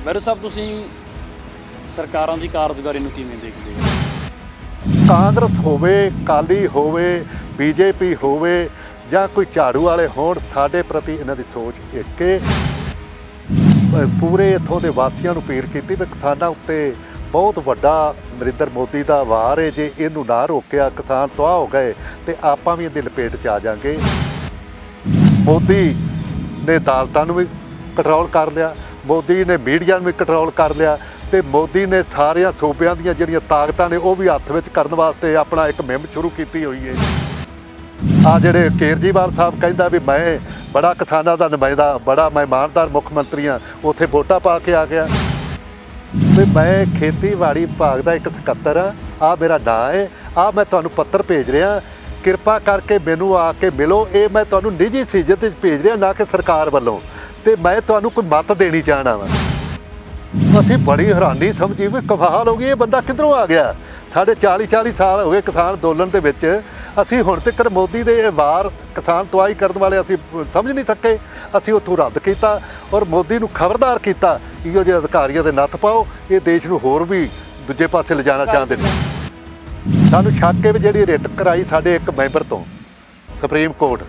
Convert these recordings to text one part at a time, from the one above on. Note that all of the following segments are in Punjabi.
ਵੈਰੂ ਸਾਹਿਬ ਤੁਸੀਂ ਸਰਕਾਰਾਂ ਦੀ ਕਾਰਜਕਾਰੀ ਨੂੰ ਕਿਵੇਂ ਦੇਖਦੇ ਹੋ? ਕਾਂਗਰਸ ਹੋਵੇ, ਅਕਾਲੀ ਹੋਵੇ, ਬੀਜੇਪੀ ਹੋਵੇ ਜਾਂ ਕੋਈ ਝਾੜੂ ਵਾਲੇ ਹੋਣ, ਸਾਡੇ ਪ੍ਰਤੀ ਇਹਨਾਂ ਦੀ ਸੋਚ ਇੱਕ ਹੈ। ਪੂਰੇ ਇੱਥੋਂ ਦੇ ਵਾਸੀਆਂ ਨੂੰ ਅਪੀਲ ਕੀਤੀ ਵੀ ਕਿਸਾਨਾਂ ਉੱਤੇ ਬਹੁਤ ਵੱਡਾ ਨਰਿੰਦਰ ਮੋਦੀ ਦਾ ਵਾਰ ਹੈ। ਜੇ ਇਹਨੂੰ ਨਾ ਰੋਕਿਆ ਕਿਸਾਨ ਤਬਾਹ ਹੋ ਗਏ ਤੇ ਆਪਾਂ ਵੀ ਇਹਦੀ ਲਪੇਟ 'ਚ ਆ ਜਾਵਾਂਗੇ। ਮੋਦੀ ਨੇ ਅਦਾਲਤਾਂ ਨੂੰ ਵੀ ਕੰਟਰੋਲ ਕਰ ਲਿਆ, ਮੋਦੀ ਨੇ ਮੀਡੀਆ ਨੂੰ ਵੀ ਕੰਟਰੋਲ ਕਰ ਲਿਆ ਤੇ ਮੋਦੀ ਨੇ ਸਾਰਿਆਂ ਸੂਬਿਆਂ ਦੀਆਂ ਜਿਹੜੀਆਂ ਤਾਕਤਾਂ ਨੇ ਉਹ ਵੀ ਹੱਥ ਵਿੱਚ ਕਰਨ ਵਾਸਤੇ ਆਪਣਾ ਇੱਕ ਮੁਹਿੰਮ ਸ਼ੁਰੂ ਕੀਤੀ ਹੋਈ ਹੈ। ਆ ਜਿਹੜੇ ਕੇਜਰੀਵਾਲ ਸਾਹਿਬ ਕਹਿੰਦਾ ਵੀ ਮੈਂ ਬੜਾ ਕਿਸਾਨਾਂ ਦਾ ਨੁਮਾਇੰਦਾ, ਬੜਾ ਮੈਂ ਇਮਾਨਦਾਰ ਮੁੱਖ ਮੰਤਰੀ ਹਾਂ, ਉੱਥੇ ਵੋਟਾਂ ਪਾ ਕੇ ਆ ਗਿਆ ਵੀ ਮੈਂ ਖੇਤੀਬਾੜੀ ਵਿਭਾਗ ਦਾ ਇੱਕ ਸਕੱਤਰ ਹਾਂ, ਆਹ ਮੇਰਾ ਨਾਂ ਹੈ, ਆਹ ਮੈਂ ਤੁਹਾਨੂੰ ਪੱਤਰ ਭੇਜ ਰਿਹਾ, ਕਿਰਪਾ ਕਰਕੇ ਮੈਨੂੰ ਆ ਕੇ ਮਿਲੋ। ਇਹ ਮੈਂ ਤੁਹਾਨੂੰ ਨਿੱਜੀ ਸੀਜਤ 'ਚ ਭੇਜ ਰਿਹਾ, ਨਾ ਕਿ ਸਰਕਾਰ ਵੱਲੋਂ, ਤੇ ਮੈਂ ਤੁਹਾਨੂੰ ਕੋਈ ਮੱਤ ਦੇਣੀ ਚਾਹਣਾ ਵਾ। ਅਸੀਂ ਬੜੀ ਹੈਰਾਨੀ ਸਮਝੀ ਵੀ ਕਮਾਲ ਹੋ ਗਈ, ਇਹ ਬੰਦਾ ਕਿੱਧਰੋਂ ਆ ਗਿਆ। ਸਾਡੇ 40 ਸਾਲ ਹੋ ਗਏ ਕਿਸਾਨ ਅੰਦੋਲਨ ਦੇ ਵਿੱਚ, ਅਸੀਂ ਹੁਣ ਤੱਕ ਮੋਦੀ ਦੇ ਇਹ ਵਾਰ ਕਿਸਾਨ ਤਬਾਹੀ ਕਰਨ ਵਾਲੇ ਅਸੀਂ ਸਮਝ ਨਹੀਂ ਸਕੇ। ਅਸੀਂ ਉੱਥੋਂ ਰੱਦ ਕੀਤਾ ਔਰ ਮੋਦੀ ਨੂੰ ਖਬਰਦਾਰ ਕੀਤਾ ਕਿ ਇਹੋ ਜਿਹੇ ਅਧਿਕਾਰੀਆਂ ਦੇ ਨੱਥ ਪਾਓ, ਇਹ ਦੇਸ਼ ਨੂੰ ਹੋਰ ਵੀ ਦੂਜੇ ਪਾਸੇ ਲਿਜਾਣਾ ਚਾਹੁੰਦੇ ਨੇ। ਸਾਨੂੰ ਸ਼ੱਕ ਹੈ ਵੀ ਜਿਹੜੀ ਰਿਟ ਕਰਾਈ ਸਾਡੇ ਇੱਕ ਮੈਂਬਰ ਤੋਂ ਸੁਪਰੀਮ ਕੋਰਟ,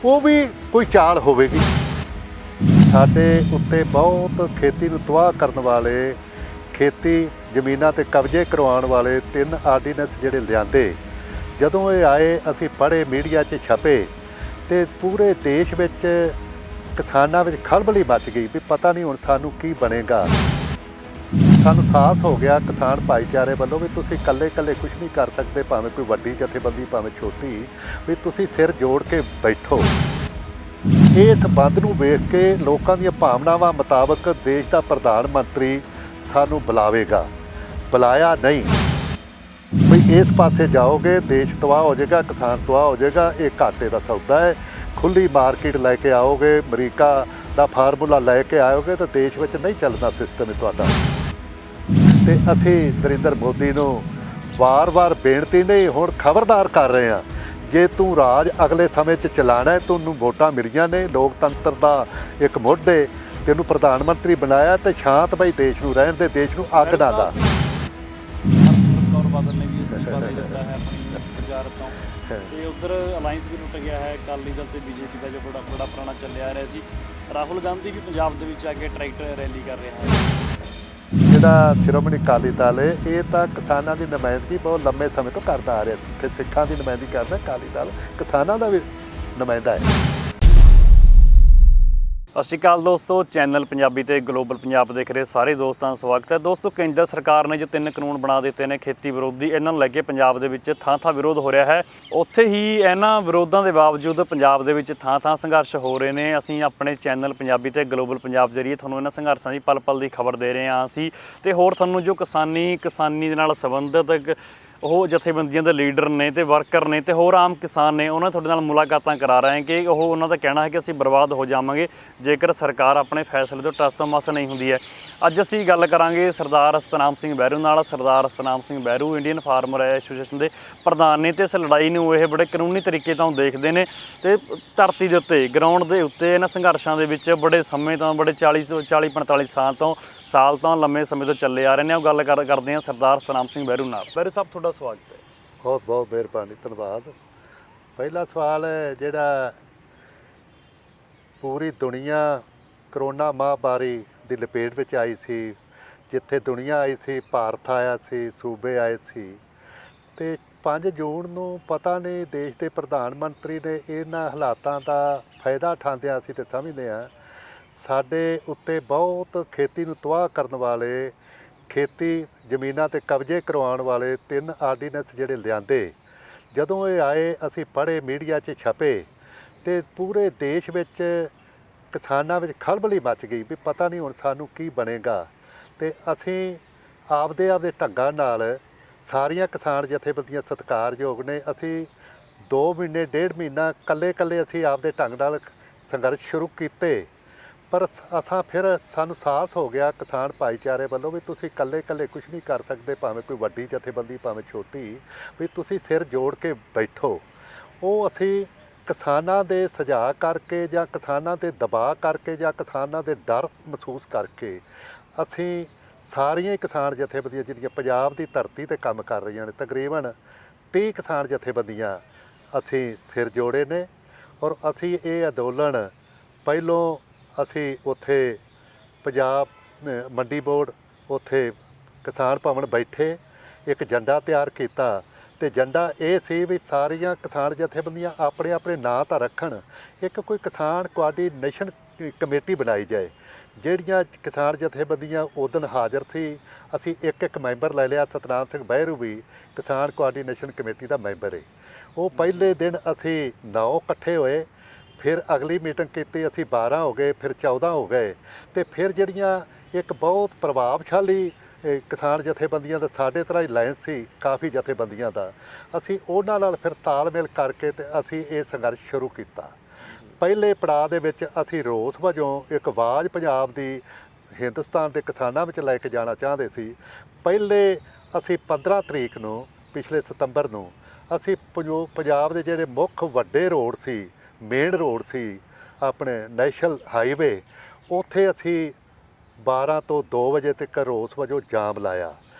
ਉਹ ਵੀ ਕੋਈ ਚਾਲ ਹੋਵੇਗੀ। ਸਾਡੇ ਉੱਤੇ ਬਹੁਤ ਖੇਤੀ ਨੂੰ ਤਬਾਹ ਕਰਨ ਵਾਲੇ, ਖੇਤੀ ਜ਼ਮੀਨਾਂ 'ਤੇ ਕਬਜ਼ੇ ਕਰਵਾਉਣ ਵਾਲੇ 3 ਆਰਡੀਨੈਂਸ ਜਿਹੜੇ ਲਿਆਂਦੇ, ਜਦੋਂ ਇਹ ਆਏ ਅਸੀਂ ਪੜ੍ਹੇ, ਮੀਡੀਆ 'ਚ ਛਪੇ ਤੇ ਪੂਰੇ ਦੇਸ਼ ਵਿੱਚ ਕਿਸਾਨਾਂ ਵਿੱਚ ਖਲਬਲੀ ਮਚ ਗਈ ਵੀ ਪਤਾ ਨਹੀਂ ਹੁਣ ਸਾਨੂੰ ਕੀ ਬਣੇਗਾ। ਸਾਨੂੰ ਸਾਹਸ ਹੋ ਗਿਆ ਕਿਸਾਨ ਭਾਈਚਾਰੇ ਵੱਲੋਂ ਵੀ ਤੁਸੀਂ ਇਕੱਲੇ ਕੁਝ ਨਹੀਂ ਕਰ ਸਕਦੇ, ਭਾਵੇਂ ਕੋਈ ਵੱਡੀ ਜਥੇਬੰਦੀ ਭਾਵੇਂ ਛੋਟੀ, ਵੀ ਤੁਸੀਂ ਸਿਰ ਜੋੜ ਕੇ ਬੈਠੋ। ਇਸ ਬੰਦ ਨੂੰ ਵੇਖ ਕੇ ਲੋਕਾਂ ਦੀਆਂ ਭਾਵਨਾਵਾਂ ਮੁਤਾਬਕ ਦੇਸ਼ ਦਾ ਪ੍ਰਧਾਨ ਮੰਤਰੀ ਸਾਨੂੰ ਬੁਲਾਵੇਗਾ, ਬੁਲਾਇਆ ਨਹੀਂ ਵੀ ਇਸ ਪਾਸੇ ਜਾਓਗੇ ਦੇਸ਼ ਤਬਾਹ ਹੋ ਜਾਏਗਾ, ਕਿਸਾਨ ਤਬਾਹ ਹੋ ਜਾਏਗਾ, ਇਹ ਘਾਟੇ ਦਾ ਸੌਦਾ ਹੈ। ਖੁੱਲ੍ਹੀ ਮਾਰਕੀਟ ਲੈ ਕੇ ਆਓਗੇ, ਅਮਰੀਕਾ ਦਾ ਫਾਰਮੂਲਾ ਲੈ ਕੇ ਆਓਗੇ ਤਾਂ ਦੇਸ਼ ਵਿੱਚ ਨਹੀਂ ਚੱਲਣਾ ਸਿਸਟਮ ਤੁਹਾਡਾ। ਤੇ ਅਸੀਂ ਨਰਿੰਦਰ ਮੋਦੀ ਨੂੰ ਵਾਰ-ਵਾਰ ਬੇਨਤੀ ਨਹੀਂ, ਹੁਣ ਖਬਰਦਾਰ ਕਰ ਰਹੇ ਹਾਂ, ਜੇ ਤੂੰ ਰਾਜ ਅਗਲੇ ਸਮੇਂ 'ਚ ਚਲਾਉਣਾ ਹੈ, ਤੁਹਾਨੂੰ ਵੋਟਾਂ ਮਿਲੀਆਂ ਨੇ, ਲੋਕਤੰਤਰ ਦਾ ਇੱਕ ਮੁੱਢ ਹੈ, ਤੈਨੂੰ ਪ੍ਰਧਾਨ ਮੰਤਰੀ ਬਣਾਇਆ ਤੇ ਸ਼ਾਂਤ ਬਈ ਦੇਸ਼ ਨੂੰ ਰਹਿਣ ਦੇ, ਦੇਸ਼ ਨੂੰ ਅੱਗ ਨਾ ਲਾ। ਬਾਦਲ ਨੇ ਵੀ ਅਸਤੀਫਾ ਦੇ ਦਿੱਤਾ ਹੈ ਆਪਣੀ ਵਜ਼ਾਰਤ ਤੋਂ, ਤੇ ਉਧਰ ਅਲਾਇੰਸ ਵੀ ਟੁੱਟ ਗਿਆ ਹੈ। ਅਕਾਲੀ ਦਲ ਤੇ ਬੀਜੇਪੀ ਦਾ ਜੋ ਬੜਾ ਪੁਰਾਣਾ ਚੱਲਿਆ ਆ ਰਿਹਾ ਸੀ। ਰਾਹੁਲ ਗਾਂਧੀ ਵੀ ਪੰਜਾਬ ਦੇ ਵਿੱਚ ਆ ਕੇ ਟਰੈਕਟਰ ਰੈਲੀ ਕਰ ਰਿਹਾ ਹੈ। ਜਿਹੜਾ ਸ਼੍ਰੋਮਣੀ ਅਕਾਲੀ ਦਲ ਹੈ, ਇਹ ਤਾਂ ਕਿਸਾਨਾਂ ਦੀ ਨੁਮਾਇੰਦਗੀ ਬਹੁਤ ਲੰਮੇ ਸਮੇਂ ਤੋਂ ਕਰਦਾ ਆ ਰਿਹਾ ਸੀ। ਫਿਰ ਸਿੱਖਾਂ ਦੀ ਨੁਮਾਇੰਦਗੀ ਕਰਦਾ ਅਕਾਲੀ ਦਲ, ਕਿਸਾਨਾਂ ਦਾ ਵੀ ਨੁਮਾਇੰਦਾ ਹੈ। ਸਤਿ ਸ਼੍ਰੀ ਅਕਾਲ ਦੋਸਤੋ, ਚੈਨਲ ਪੰਜਾਬੀ ਤੇ ਗਲੋਬਲ ਪੰਜਾਬ ਦੇਖ ਰਹੇ ਸਾਰੇ ਦੋਸਤਾਂ ਦਾ ਸਵਾਗਤ ਹੈ। ਦੋਸਤੋ, ਕੇਂਦਰ ਸਰਕਾਰ ਨੇ ਜੋ 3 ਕਾਨੂੰਨ ਬਣਾ ਦਿੱਤੇ ਨੇ ਖੇਤੀ ਵਿਰੋਧੀ, ਇਹਨਾਂ ਨੂੰ ਲੈ ਕੇ ਪੰਜਾਬ ਦੇ ਵਿੱਚ ਥਾਂ ਵਿਰੋਧ ਹੋ ਰਿਹਾ ਹੈ। ਉੱਥੇ ਹੀ ਇਹਨਾਂ ਵਿਰੋਧਾਂ ਦੇ ਬਾਵਜੂਦ ਪੰਜਾਬ ਦੇ ਵਿੱਚ ਥਾਂ ਸੰਘਰਸ਼ ਹੋ ਰਹੇ ਨੇ। ਅਸੀਂ ਆਪਣੇ ਚੈਨਲ ਪੰਜਾਬੀ ਤੇ ਗਲੋਬਲ ਪੰਜਾਬ ਜਰੀਏ ਤੁਹਾਨੂੰ ਇਹਨਾਂ ਸੰਘਰਸ਼ਾਂ ਦੀ ਪਲ ਦੀ ਖਬਰ ਦੇ ਰਹੇ ਹਾਂ ਅਸੀਂ, ਤੇ ਹੋਰ ਤੁਹਾਨੂੰ ਜੋ ਕਿਸਾਨੀ ਦੇ ਨਾਲ ਸੰਬੰਧਿਤ ਉਹ ਜਥੇਬੰਦੀਆਂ ਦੇ ਲੀਡਰ ਨੇ ਤੇ ਵਰਕਰ ਨੇ ਤੇ ਹੋਰ ਆਮ ਕਿਸਾਨ ਨੇ, ਉਹਨਾਂ ਤੁਹਾਡੇ ਨਾਲ ਮੁਲਾਕਾਤਾਂ ਕਰਾ ਰਹੇ ਹਾਂ ਕਿ ਉਹਨਾਂ ਦਾ ਕਹਿਣਾ ਹੈ ਕਿ ਅਸੀਂ ਬਰਬਾਦ ਹੋ ਜਾਵਾਂਗੇ ਜੇਕਰ ਸਰਕਾਰ ਆਪਣੇ ਫੈਸਲੇ ਤੋਂ ਟਸ-ਮਸ ਨਹੀਂ ਹੁੰਦੀ ਹੈ। ਅੱਜ ਅਸੀਂ ਗੱਲ ਕਰਾਂਗੇ ਸਰਦਾਰ ਸਤਨਾਮ ਸਿੰਘ ਬਹਿਰੂ ਨਾਲ। Sardar Satnam Singh Behru Indian farmer association ਦੇ ਪ੍ਰਧਾਨ ਨੇ ਤੇ ਇਸ ਲੜਾਈ ਨੂੰ ਇਹ ਬੜੇ ਕਾਨੂੰਨੀ ਤਰੀਕੇ ਤੋਂ ਦੇਖਦੇ ਨੇ ਤੇ ਧਰਤੀ ਦੇ ਉੱਤੇ, ਗਰਾਊਂਡ ਦੇ ਉੱਤੇ ਇਹਨਾਂ ਸੰਘਰਸ਼ਾਂ ਦੇ ਵਿੱਚ ਬੜੇ ਸਮੇਂ ਤੋਂ, ਬੜੇ 40-45 ਸਾਲ ਤੋਂ ਲੰਮੇ ਸਮੇਂ ਤੋਂ ਚੱਲੇ ਆ ਰਹੇ ਨੇ। ਉਹ ਗੱਲ ਕਰਦੇ ਹਾਂ ਸਰਦਾਰ ਸਤਨਾਮ ਸਿੰਘ ਬਹਿਰੂ ਨਾਲ। ਬਹਿਰੂ ਸਾਹਿਬ, ਤੁਹਾਡਾ ਸਵਾਗਤ ਹੈ। ਬਹੁਤ ਮਿਹਰਬਾਨੀ, ਧੰਨਵਾਦ। ਪਹਿਲਾ ਸਵਾਲ ਹੈ ਜਿਹੜਾ ਪੂਰੀ ਦੁਨੀਆ ਕਰੋਨਾ ਮਹਾਂਮਾਰੀ ਦੀ ਲਪੇਟ ਵਿੱਚ ਆਈ ਸੀ, ਜਿੱਥੇ ਦੁਨੀਆ ਆਈ ਸੀ, ਭਾਰਤ ਆਇਆ ਸੀ, ਸੂਬੇ ਆਏ ਸੀ, ਤੇ 5 ਜੂਨ ਨੂੰ ਪਤਾ ਨਹੀਂ ਦੇਸ਼ ਦੇ ਪ੍ਰਧਾਨ ਮੰਤਰੀ ਨੇ ਇਹਨਾਂ ਹਾਲਾਤਾਂ ਦਾ ਫਾਇਦਾ ਉਠਾਉਂਦਿਆਂ ਅਸੀਂ ਤੇ ਸਮਝਦੇ ਹਾਂ ਸਾਡੇ ਉੱਤੇ ਬਹੁਤ ਖੇਤੀ ਨੂੰ ਤਬਾਹ ਕਰਨ ਵਾਲੇ, ਖੇਤੀ ਜ਼ਮੀਨਾਂ 'ਤੇ ਕਬਜ਼ੇ ਕਰਵਾਉਣ ਵਾਲੇ 3 ਆਰਡੀਨੈਂਸ ਜਿਹੜੇ ਲਿਆਂਦੇ, ਜਦੋਂ ਇਹ ਆਏ ਅਸੀਂ ਪੜ੍ਹੇ, ਮੀਡੀਆ 'ਚ ਛਪੇ ਤੇ ਪੂਰੇ ਦੇਸ਼ ਵਿੱਚ ਕਿਸਾਨਾਂ ਵਿੱਚ ਖਲਬਲੀ ਮਚ ਗਈ ਵੀ ਪਤਾ ਨਹੀਂ ਹੁਣ ਸਾਨੂੰ ਕੀ ਬਣੇਗਾ। ਤੇ ਅਸੀਂ ਆਪਦੇ ਢੰਗਾਂ ਨਾਲ, ਸਾਰੀਆਂ ਕਿਸਾਨ ਜਥੇਬੰਦੀਆਂ ਸਤਿਕਾਰਯੋਗ ਨੇ, ਅਸੀਂ 2 ਮਹੀਨੇ 1.5 ਮਹੀਨਾ ਇਕੱਲੇ ਅਸੀਂ ਆਪਦੇ ਢੰਗ ਨਾਲ ਸੰਘਰਸ਼ ਸ਼ੁਰੂ ਕੀਤੇ। ਪਰ ਫਿਰ ਸਾਨੂੰ ਸਾਹਸ ਹੋ ਗਿਆ ਕਿਸਾਨ ਭਾਈਚਾਰੇ ਵੱਲੋਂ ਵੀ ਤੁਸੀਂ ਇਕੱਲੇ ਕੁਝ ਨਹੀਂ ਕਰ ਸਕਦੇ, ਭਾਵੇਂ ਕੋਈ ਵੱਡੀ ਜਥੇਬੰਦੀ ਭਾਵੇਂ ਛੋਟੀ, ਵੀ ਤੁਸੀਂ ਸਿਰ ਜੋੜ ਕੇ ਬੈਠੋ। ਉਹ ਅਸੀਂ ਕਿਸਾਨਾਂ ਦੇ ਸੁਝਾਅ ਕਰਕੇ ਜਾਂ ਕਿਸਾਨਾਂ ਦੇ ਦਬਾਅ ਕਰਕੇ ਜਾਂ ਕਿਸਾਨਾਂ ਦੇ ਡਰ ਮਹਿਸੂਸ ਕਰਕੇ ਅਸੀਂ ਸਾਰੀਆਂ ਹੀ ਕਿਸਾਨ ਜਥੇਬੰਦੀਆਂ ਜਿਹੜੀਆਂ ਪੰਜਾਬ ਦੀ ਧਰਤੀ ਤੇ ਕੰਮ ਕਰ ਰਹੀਆਂ ਨੇ, ਤਕਰੀਬਨ 30 ਕਿਸਾਨ ਜਥੇਬੰਦੀਆਂ ਅਸੀਂ ਸਿਰ ਜੋੜੇ ਨੇ। ਔਰ ਅਸੀਂ ਇਹ ਅੰਦੋਲਨ ਪਹਿਲੋਂ ਅਸੀਂ ਉੱਥੇ ਪੰਜਾਬ ਮੰਡੀ ਬੋਰਡ ਉੱਥੇ ਕਿਸਾਨ ਭਵਨ ਬੈਠੇ ਇੱਕ ਝੰਡਾ ਤਿਆਰ ਕੀਤਾ, ਤੇ ਝੰਡਾ ਇਹ ਸੀ ਵੀ ਸਾਰੀਆਂ ਕਿਸਾਨ ਜਥੇਬੰਦੀਆਂ ਆਪਣੇ ਆਪਣੇ ਨਾਂ ਤਾਂ ਰੱਖਣ, ਇੱਕ ਕੋਈ ਕਿਸਾਨ ਕੋਆਰਡੀਨੇਸ਼ਨ ਕਮੇਟੀ ਬਣਾਈ ਜਾਏ। ਜਿਹੜੀਆਂ ਕਿਸਾਨ ਜਥੇਬੰਦੀਆਂ ਉਦਣ ਹਾਜ਼ਰ ਸੀ, ਅਸੀਂ ਇੱਕ ਇੱਕ ਮੈਂਬਰ ਲੈ ਲਿਆ। ਸਤਨਾਮ ਸਿੰਘ ਬਹਿਰੂ ਵੀ ਕਿਸਾਨ ਕੋਆਰਡੀਨੇਸ਼ਨ ਕਮੇਟੀ ਦਾ ਮੈਂਬਰ ਹੈ। ਉਹ ਪਹਿਲੇ ਦਿਨ ਅਸੀਂ 9 ਇਕੱਠੇ ਹੋਏ, ਫਿਰ ਅਗਲੀ ਮੀਟਿੰਗ ਕੀਤੀ ਅਸੀਂ 12 ਹੋ ਗਏ, ਫਿਰ 14 ਹੋ ਗਏ। ਤੇ ਫਿਰ ਜਿਹੜੀਆਂ ਇੱਕ ਬਹੁਤ ਪ੍ਰਭਾਵਸ਼ਾਲੀ ਕਿਸਾਨ ਜਥੇਬੰਦੀਆਂ ਦਾ ਸਾਡੇ ਤਰ੍ਹਾਂ ਹੀ ਲਾਇਨ ਸੀ ਕਾਫੀ ਜਥੇਬੰਦੀਆਂ ਦਾ, ਅਸੀਂ ਉਹਨਾਂ ਨਾਲ ਫਿਰ ਤਾਲਮੇਲ ਕਰਕੇ ਤੇ ਅਸੀਂ ਇਹ ਸੰਘਰਸ਼ ਸ਼ੁਰੂ ਕੀਤਾ। ਪਹਿਲੇ ਪੜਾਅ ਦੇ ਵਿੱਚ ਅਸੀਂ ਰੋਸ ਵਜੋਂ ਇੱਕ ਆਵਾਜ਼ ਪੰਜਾਬ ਦੀ ਹਿੰਦੁਸਤਾਨ ਦੇ ਕਿਸਾਨਾਂ ਵਿੱਚ ਲੈ ਕੇ ਜਾਣਾ ਚਾਹੁੰਦੇ ਸੀ। ਪਹਿਲੇ ਅਸੀਂ 15 ਤਰੀਕ ਨੂੰ ਪਿਛਲੇ ਸਤੰਬਰ ਨੂੰ ਅਸੀਂ ਪੰਜਾਬ ਦੇ ਜਿਹੜੇ ਮੁੱਖ ਵੱਡੇ ਰੋਡ ਸੀ, ਮੇਨ ਰੋਡ ਸੀ ਆਪਣੇ ਨੈਸ਼ਨਲ ਹਾਈਵੇ, ਉੱਥੇ ਅਸੀਂ 12 ਤੋਂ 2 ਵਜੇ ਤੱਕ ਰੋਸ ਵਜੋਂ ਜਾਮ ਲਾਇਆ।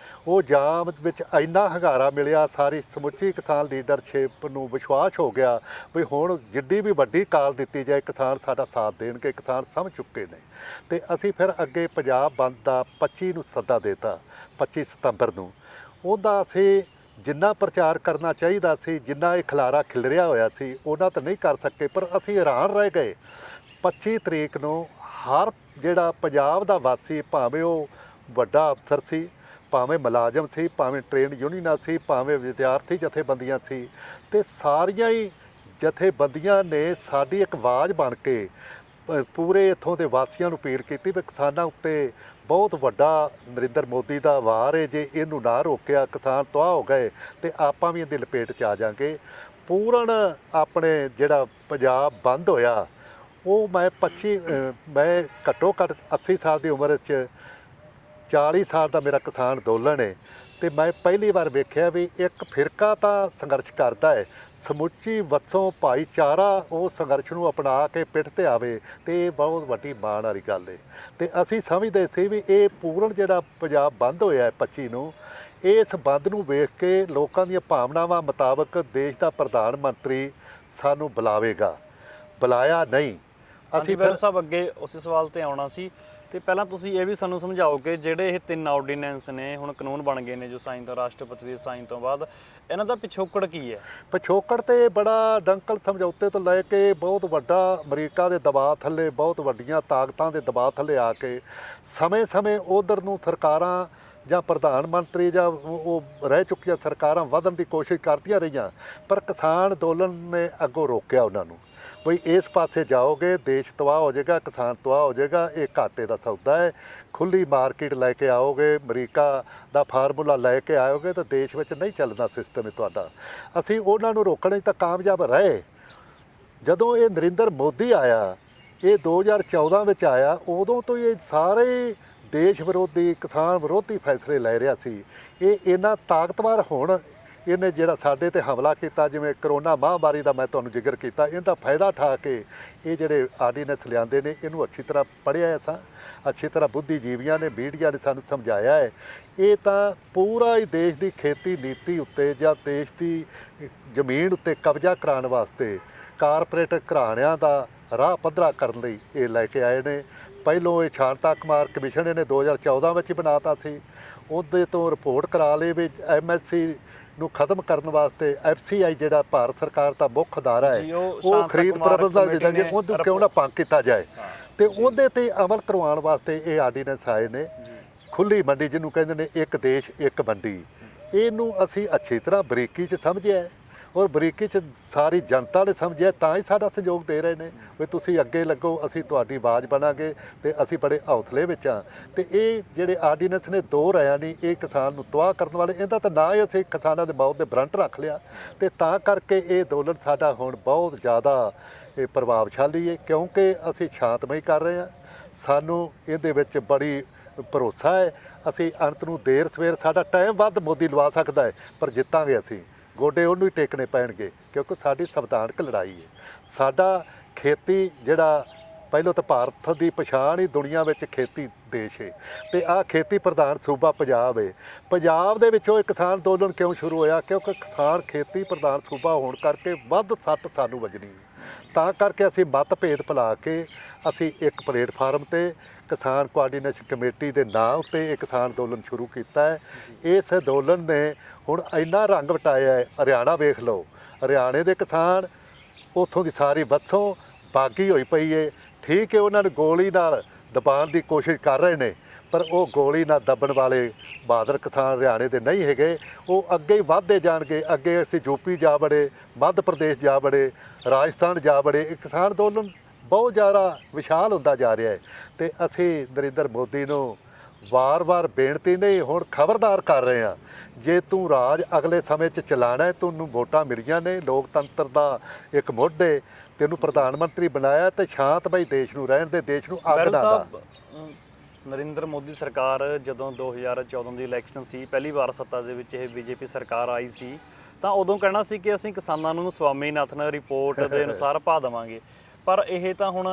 ਉਹ ਜਾਮ ਵਿੱਚ ਇੰਨਾ ਹੰਗਾਰਾ ਮਿਲਿਆ, ਸਾਰੀ ਸਮੁੱਚੀ ਕਿਸਾਨ ਲੀਡਰਸ਼ਿਪ ਨੂੰ ਵਿਸ਼ਵਾਸ ਹੋ ਗਿਆ ਵੀ ਹੁਣ ਜਿੱਡੀ ਵੀ ਵੱਡੀ ਕਾਲ ਦਿੱਤੀ ਜਾਏ ਕਿਸਾਨ ਸਾਡਾ ਸਾਥ ਦੇਣਗੇ, ਕਿਸਾਨ ਸਮਝ ਚੁੱਕੇ ਨੇ। ਤੇ ਅਸੀਂ ਫਿਰ ਅੱਗੇ ਪੰਜਾਬ ਬੰਦ ਦਾ 25 ਨੂੰ ਸੱਦਾ ਦਿੱਤਾ, 25 ਸਤੰਬਰ ਨੂੰ। ਉਹਦਾ ਅਸੀਂ ਜਿੰਨਾ ਪ੍ਰਚਾਰ ਕਰਨਾ ਚਾਹੀਦਾ ਸੀ, ਜਿੰਨਾ ਇਹ ਖਿਲਾਰਾ ਖਿਲਰਿਆ ਹੋਇਆ ਸੀ, ਉਹਨਾਂ ਤਾਂ ਨਹੀਂ ਕਰ ਸਕੇ, ਪਰ ਅਸੀਂ ਹੈਰਾਨ ਰਹਿ ਗਏ। 25 ਤਰੀਕ ਨੂੰ ਹਰ ਜਿਹੜਾ ਪੰਜਾਬ ਦਾ ਵਾਸੀ, ਭਾਵੇਂ ਉਹ ਵੱਡਾ ਅਫਸਰ ਸੀ, ਭਾਵੇਂ ਮੁਲਾਜ਼ਮ ਸੀ, ਭਾਵੇਂ ਟ੍ਰੇਡ ਯੂਨੀਅਨਾਂ ਸੀ, ਭਾਵੇਂ ਵਿਦਿਆਰਥੀ ਜਥੇਬੰਦੀਆਂ ਸੀ, ਤੇ ਸਾਰੀਆਂ ਹੀ ਜਥੇਬੰਦੀਆਂ ਨੇ ਸਾਡੀ ਇੱਕ ਆਵਾਜ਼ ਬਣ ਕੇ ਪੂਰੇ ਇੱਥੋਂ ਦੇ ਵਾਸੀਆਂ ਨੂੰ ਅਪੀਲ ਕੀਤੀ ਵੀ ਕਿਸਾਨਾਂ ਉੱਤੇ ਬਹੁਤ ਵੱਡਾ ਨਰਿੰਦਰ ਮੋਦੀ ਦਾ ਵਾਰ ਹੈ, ਜੇ ਇਹਨੂੰ ਨਾ ਰੋਕਿਆ ਕਿਸਾਨ ਤਬਾਹ ਹੋ ਗਏ ਤੇ ਆਪਾਂ ਵੀ ਇਹਦੀ ਲਪੇਟ 'ਚ ਆ ਜਾਵਾਂਗੇ। ਪੂਰਨ ਆਪਣੇ ਜਿਹੜਾ ਪੰਜਾਬ ਬੰਦ ਹੋਇਆ, ਉਹ ਮੈਂ ਘੱਟੋ ਘੱਟ 80 ਸਾਲ ਦੀ ਉਮਰ 'ਚ 40 ਸਾਲ ਦਾ ਮੇਰਾ ਕਿਸਾਨ ਅੰਦੋਲਨ ਹੈ, ਤੇ ਮੈਂ ਪਹਿਲੀ ਵਾਰ ਵੇਖਿਆ ਵੀ ਇੱਕ ਫਿਰਕਾ ਤਾਂ ਸੰਘਰਸ਼ ਕਰਦਾ ਹੈ, ਸਮੁੱਚੀ ਵਸੋਂ ਭਾਈਚਾਰਾ ਉਹ ਸੰਘਰਸ਼ ਨੂੰ ਅਪਣਾ ਕੇ ਪਿੱਠ 'ਤੇ ਆਵੇ, ਤੇ ਇਹ ਬਹੁਤ ਵੱਡੀ ਮਾਣ ਵਾਲੀ ਗੱਲ ਹੈ। ਤੇ ਅਸੀਂ ਸਮਝਦੇ ਸੀ ਵੀ ਇਹ ਪੂਰਨ ਜਿਹੜਾ ਪੰਜਾਬ ਬੰਦ ਹੋਇਆ 25 ਨੂੰ, ਇਸ ਬੰਦ ਨੂੰ ਵੇਖ ਕੇ ਲੋਕਾਂ ਦੀਆਂ ਭਾਵਨਾਵਾਂ ਮੁਤਾਬਕ ਦੇਸ਼ ਦਾ ਪ੍ਰਧਾਨ ਮੰਤਰੀ ਸਾਨੂੰ ਬੁਲਾਵੇਗਾ, ਬੁਲਾਇਆ ਨਹੀਂ। ਅਸੀਂ ਫਿਰ ਸਾਹਿਬ ਅੱਗੇ ਉਸੇ ਸਵਾਲ ਤੇ ਆਉਣਾ ਸੀ, ਤੇ ਪਹਿਲਾਂ ਤੁਸੀਂ ਇਹ ਵੀ ਸਾਨੂੰ ਸਮਝਾਓ ਕਿ ਜਿਹੜੇ ਇਹ 3 ਆਰਡੀਨੈਂਸ ਨੇ ਹੁਣ ਕਾਨੂੰਨ ਬਣ ਗਏ ਨੇ ਜੋ ਸਾਈਨ ਤੋਂ ਰਾਸ਼ਟਰਪਤੀ ਦੇ ਸਾਈਨ ਤੋਂ ਬਾਅਦ, ਇਹਨਾਂ ਦਾ ਪਿਛੋਕੜ ਕੀ ਹੈ? ਪਿਛੋਕੜ ਤੇ ਬੜਾ ਡੰਕਲ ਸਮਝੌਤੇ ਤੋਂ ਲੈ ਕੇ ਬਹੁਤ ਵੱਡਾ ਅਮਰੀਕਾ ਦੇ ਦਬਾਅ ਥੱਲੇ, ਬਹੁਤ ਵੱਡੀਆਂ ਤਾਕਤਾਂ ਦੇ ਦਬਾਅ ਥੱਲੇ ਆ ਕੇ ਸਮੇਂ-ਸਮੇਂ ਉਧਰ ਨੂੰ ਸਰਕਾਰਾਂ ਜਾਂ ਪ੍ਰਧਾਨ ਮੰਤਰੀ ਜਾਂ ਉਹ ਰਹਿ ਚੁੱਕੀਆਂ ਸਰਕਾਰਾਂ ਵਧਣ ਦੀ ਕੋਸ਼ਿਸ਼ ਕਰਦੀਆਂ ਰਹੀਆਂ, ਪਰ ਕਿਸਾਨ ਅੰਦੋਲਨ ਨੇ ਅੱਗੋਂ ਰੋਕਿਆ ਉਹਨਾਂ ਨੂੰ ਬਈ ਇਸ ਪਾਸੇ ਜਾਓਗੇ ਦੇਸ਼ ਤਬਾਹ ਹੋ ਜਾਏਗਾ, ਕਿਸਾਨ ਤਬਾਹ ਹੋ ਜਾਏਗਾ, ਇਹ ਘਾਟੇ ਦਾ ਸੌਦਾ ਹੈ। ਖੁੱਲ੍ਹੀ ਮਾਰਕੀਟ ਲੈ ਕੇ ਆਓਗੇ, ਅਮਰੀਕਾ ਦਾ ਫਾਰਮੂਲਾ ਲੈ ਕੇ ਆਓਗੇ ਤਾਂ ਦੇਸ਼ ਵਿੱਚ ਨਹੀਂ ਚੱਲਣਾ ਸਿਸਟਮ ਤੁਹਾਡਾ। ਅਸੀਂ ਉਹਨਾਂ ਨੂੰ ਰੋਕਣ 'ਚ ਤਾਂ ਕਾਮਯਾਬ ਰਹੇ। ਜਦੋਂ ਇਹ ਨਰਿੰਦਰ ਮੋਦੀ ਆਇਆ, ਇਹ 2014 ਵਿੱਚ ਆਇਆ, ਉਦੋਂ ਤੋਂ ਇਹ ਸਾਰੇ ਦੇਸ਼ ਵਿਰੋਧੀ, ਕਿਸਾਨ ਵਿਰੋਧੀ ਫੈਸਲੇ ਲੈ ਰਿਹਾ ਸੀ। ਇਹ ਇੰਨਾ ਤਾਕਤਵਰ ਹੁਣ ਇਹਨੇ ਜਿਹੜਾ ਸਾਡੇ ਤੇ ਹਮਲਾ ਕੀਤਾ, ਜਿਵੇਂ ਕਰੋਨਾ ਮਹਾਂਮਾਰੀ ਦਾ ਮੈਂ ਤੁਹਾਨੂੰ ਜ਼ਿਕਰ ਕੀਤਾ, ਇਹਦਾ ਫਾਇਦਾ ਉਠਾ ਕੇ ਇਹ ਜਿਹੜੇ ਆਰਡੀਨੈਂਸ ਲਿਆਂਦੇ ਨੇ, ਇਹਨੂੰ ਅੱਛੀ ਤਰ੍ਹਾਂ ਪੜ੍ਹਿਆ ਸਾਂ, ਅੱਛੀ ਤਰ੍ਹਾਂ ਬੁੱਧੀਜੀਵੀਆਂ ਨੇ, ਮੀਡੀਆ ਨੇ ਸਾਨੂੰ ਸਮਝਾਇਆ ਹੈ। ਇਹ ਤਾਂ ਪੂਰਾ ਹੀ ਦੇਸ਼ ਦੀ ਖੇਤੀ ਨੀਤੀ ਉੱਤੇ ਜਾਂ ਦੇਸ਼ ਦੀ ਜ਼ਮੀਨ ਉੱਤੇ ਕਬਜ਼ਾ ਕਰਾਉਣ ਵਾਸਤੇ ਕਾਰਪੋਰੇਟ ਘਰਾਣਿਆਂ ਦਾ ਰਾਹ ਪੱਧਰਾ ਕਰਨ ਲਈ ਇਹ ਲੈ ਕੇ ਆਏ ਨੇ। ਪਹਿਲੋਂ ਇਹ ਸ਼ਾਂਤਾ ਕੁਮਾਰ ਕਮਿਸ਼ਨ ਇਹਨੇ 2014 ਵਿੱਚ ਹੀ ਬਣਾਤਾ ਸੀ, ਉਹਦੇ ਤੋਂ ਰਿਪੋਰਟ ਕਰਾ ਲਈ ਵੀ MSC ਨੂੰ ਖਤਮ ਕਰਨ ਵਾਸਤੇ FCI ਜਿਹੜਾ ਭਾਰਤ ਸਰਕਾਰ ਦਾ ਮੁੱਖ ਅਦਾਰਾ ਹੈ, ਉਹ ਖਰੀਦ ਪ੍ਰਬੰਧਨ ਦੇ ਉਹਨੂੰ ਕਿਉਂ ਨਾ ਭੰਗ ਕੀਤਾ ਜਾਏ, ਤੇ ਉਹਦੇ ਤੇ ਅਮਲ ਕਰਵਾਉਣ ਵਾਸਤੇ ਇਹ ਆਰਡੀਨੈਂਸ ਆਏ ਨੇ। ਖੁੱਲ੍ਹੀ ਮੰਡੀ ਜਿਹਨੂੰ ਕਹਿੰਦੇ ਨੇ, ਇੱਕ ਦੇਸ਼ ਇੱਕ ਮੰਡੀ, ਇਹਨੂੰ ਅਸੀਂ ਅੱਛੀ ਤਰ੍ਹਾਂ ਬਰੀਕੀ 'ਚ ਸਮਝਿਆ, ਔਰ ਬਰੀਕੀ 'ਚ ਸਾਰੀ ਜਨਤਾ ਨੇ ਸਮਝਿਆ, ਤਾਂ ਹੀ ਸਾਡਾ ਸਹਿਯੋਗ ਦੇ ਰਹੇ ਨੇ ਵੀ ਤੁਸੀਂ ਅੱਗੇ ਲੱਗੋ, ਅਸੀਂ ਤੁਹਾਡੀ ਆਵਾਜ਼ ਬਣਾਂਗੇ, ਤੇ ਅਸੀਂ ਬੜੇ ਹੌਸਲੇ ਵਿੱਚ ਹਾਂ। ਤੇ ਇਹ ਜਿਹੜੇ ਆਰਡੀਨੈਂਸ ਨੇ ਦੋ ਰਾਇਆਂ ਨਹੀਂ, ਇਹ ਕਿਸਾਨ ਨੂੰ ਤਬਾਹ ਕਰਨ ਵਾਲੇ, ਇਹਦਾ ਤਾਂ ਨਾ ਹੀ ਅਸੀਂ ਕਿਸਾਨਾਂ ਦੇ ਮੌਤ ਦੇ ਬਰੰਟ ਰੱਖ ਲਿਆ, ਤੇ ਤਾਂ ਕਰਕੇ ਇਹ ਅੰਦੋਲਨ ਸਾਡਾ ਹੁਣ ਬਹੁਤ ਜ਼ਿਆਦਾ ਇਹ ਪ੍ਰਭਾਵਸ਼ਾਲੀ ਹੈ, ਕਿਉਂਕਿ ਅਸੀਂ ਸ਼ਾਂਤਮਈ ਕਰ ਰਹੇ ਹਾਂ। ਸਾਨੂੰ ਇਹਦੇ ਵਿੱਚ ਬੜੀ ਭਰੋਸਾ ਹੈ। ਅਸੀਂ ਅੰਤ ਨੂੰ ਦੇਰ ਸਵੇਰ, ਸਾਡਾ ਟਾਈਮ ਵੱਧ ਮੋਦੀ ਲਵਾ ਸਕਦਾ ਹੈ, ਪਰ ਜਿੱਤਾਂਗੇ ਅਸੀਂ। ਗੋਡੇ ਉਹਨੂੰ ਹੀ ਟੇਕਣੇ ਪੈਣਗੇ, ਕਿਉਂਕਿ ਸਾਡੀ ਸੰਵਿਧਾਨਕ ਲੜਾਈ ਹੈ। ਸਾਡਾ ਖੇਤੀ ਜਿਹੜਾ ਪਹਿਲਾਂ ਤਾਂ ਭਾਰਤ ਦੀ ਪਛਾਣ ਹੀ ਦੁਨੀਆ ਵਿੱਚ ਖੇਤੀ ਦੇਸ਼ ਹੈ ਤੇ ਆਹ ਖੇਤੀ ਪ੍ਰਧਾਨ ਸੂਬਾ ਪੰਜਾਬ ਹੈ। ਪੰਜਾਬ ਦੇ ਵਿੱਚੋਂ ਇਹ ਕਿਸਾਨ ਅੰਦੋਲਨ ਕਿਉਂ ਸ਼ੁਰੂ ਹੋਇਆ? ਕਿਉਂਕਿ ਕਿਸਾਨ ਖੇਤੀ ਪ੍ਰਧਾਨ ਸੂਬਾ ਹੋਣ ਕਰਕੇ ਵੱਧ ਸੱਟ ਸਾਨੂੰ ਵੱਜਣੀ ਹੈ। ਤਾਂ ਕਰਕੇ ਅਸੀਂ ਮਤਭੇਦ ਭੁਲਾ ਕੇ ਅਸੀਂ ਇੱਕ ਪਲੇਟਫਾਰਮ ਤੇ ਕਿਸਾਨ ਕੋਆਰਡੀਨੇਸ਼ਨ ਕਮੇਟੀ ਦੇ ਨਾਂ ਉੱਤੇ ਇਹ ਕਿਸਾਨ ਅੰਦੋਲਨ ਸ਼ੁਰੂ ਕੀਤਾ ਹੈ। ਇਸ ਅੰਦੋਲਨ ਨੇ ਹੁਣ ਇੰਨਾ ਰੰਗ ਵਟਾਇਆ ਹੈ। ਹਰਿਆਣਾ ਵੇਖ ਲਓ, ਹਰਿਆਣੇ ਦੇ ਕਿਸਾਨ ਉੱਥੋਂ ਦੀ ਸਾਰੀ ਬੱਸੋਂ ਬਾਗੀ ਹੋਈ ਪਈ ਏ। ਠੀਕ ਹੈ, ਉਹਨਾਂ ਨੂੰ ਗੋਲੀ ਨਾਲ ਦਬਾਉਣ ਦੀ ਕੋਸ਼ਿਸ਼ ਕਰ ਰਹੇ ਨੇ, ਪਰ ਉਹ ਗੋਲੀ ਨਾਲ ਦੱਬਣ ਵਾਲੇ ਬਹਾਦਰ ਕਿਸਾਨ ਹਰਿਆਣੇ ਦੇ ਨਹੀਂ ਹੈਗੇ। ਉਹ ਅੱਗੇ ਹੀ ਵੱਧਦੇ ਜਾਣਗੇ। ਅੱਗੇ ਅਸੀਂ ਯੂਪੀ ਜਾ ਵੜੇ, ਮੱਧ ਪ੍ਰਦੇਸ਼ ਜਾ ਵੜੇ, ਰਾਜਸਥਾਨ ਜਾ ਵੜੇ। ਇਹ ਕਿਸਾਨ ਅੰਦੋਲਨ ਬਹੁਤ ਜ਼ਿਆਦਾ ਵਿਸ਼ਾਲ ਹੁੰਦਾ ਜਾ ਰਿਹਾ ਹੈ ਤੇ ਅਸੀਂ ਨਰਿੰਦਰ ਮੋਦੀ ਨੂੰ ਵਾਰ-ਵਾਰ ਬੇਨਤੀ ਨਹੀਂ, ਹੁਣ ਖਬਰਦਾਰ ਕਰ ਰਹੇ ਹਾਂ। ਜੇ ਤੂੰ ਰਾਜ ਅਗਲੇ ਸਮੇਂ 'ਚ ਚਲਾਣਾ ਹੈ, ਤੁਹਾਨੂੰ ਵੋਟਾਂ ਮਿਲੀਆਂ ਨੇ, ਲੋਕਤੰਤਰ ਦਾ ਇੱਕ ਮੁੱਢ ਹੈ, ਤੈਨੂੰ ਪ੍ਰਧਾਨ ਮੰਤਰੀ ਬਣਾਇਆ ਤੇ ਸ਼ਾਂਤਮਈ ਦੇਸ਼ ਨੂੰ ਰਹਿਣ ਦੇ, ਦੇਸ਼ ਨੂੰ ਅੱਗ ਨਾ ਲਾ। ਨਰਿੰਦਰ ਮੋਦੀ ਸਰਕਾਰ ਜਦੋਂ 2014 ਦੀ ਇਲੈਕਸ਼ਨ ਸੀ, ਪਹਿਲੀ ਵਾਰ ਸੱਤਾ ਦੇ ਵਿੱਚ ਇਹ ਬੀਜੇਪੀ ਸਰਕਾਰ ਆਈ ਸੀ, ਤਾਂ ਉਦੋਂ ਕਹਿਣਾ ਸੀ ਕਿ ਅਸੀਂ ਕਿਸਾਨਾਂ ਨੂੰ ਸਵਾਮੀਨਾਥਨ ਰਿਪੋਰਟ ਦੇ ਅਨੁਸਾਰ ਭਾਅ ਦੇਵਾਂਗੇ। ਪਰ ਇਹ ਤਾਂ ਹੁਣ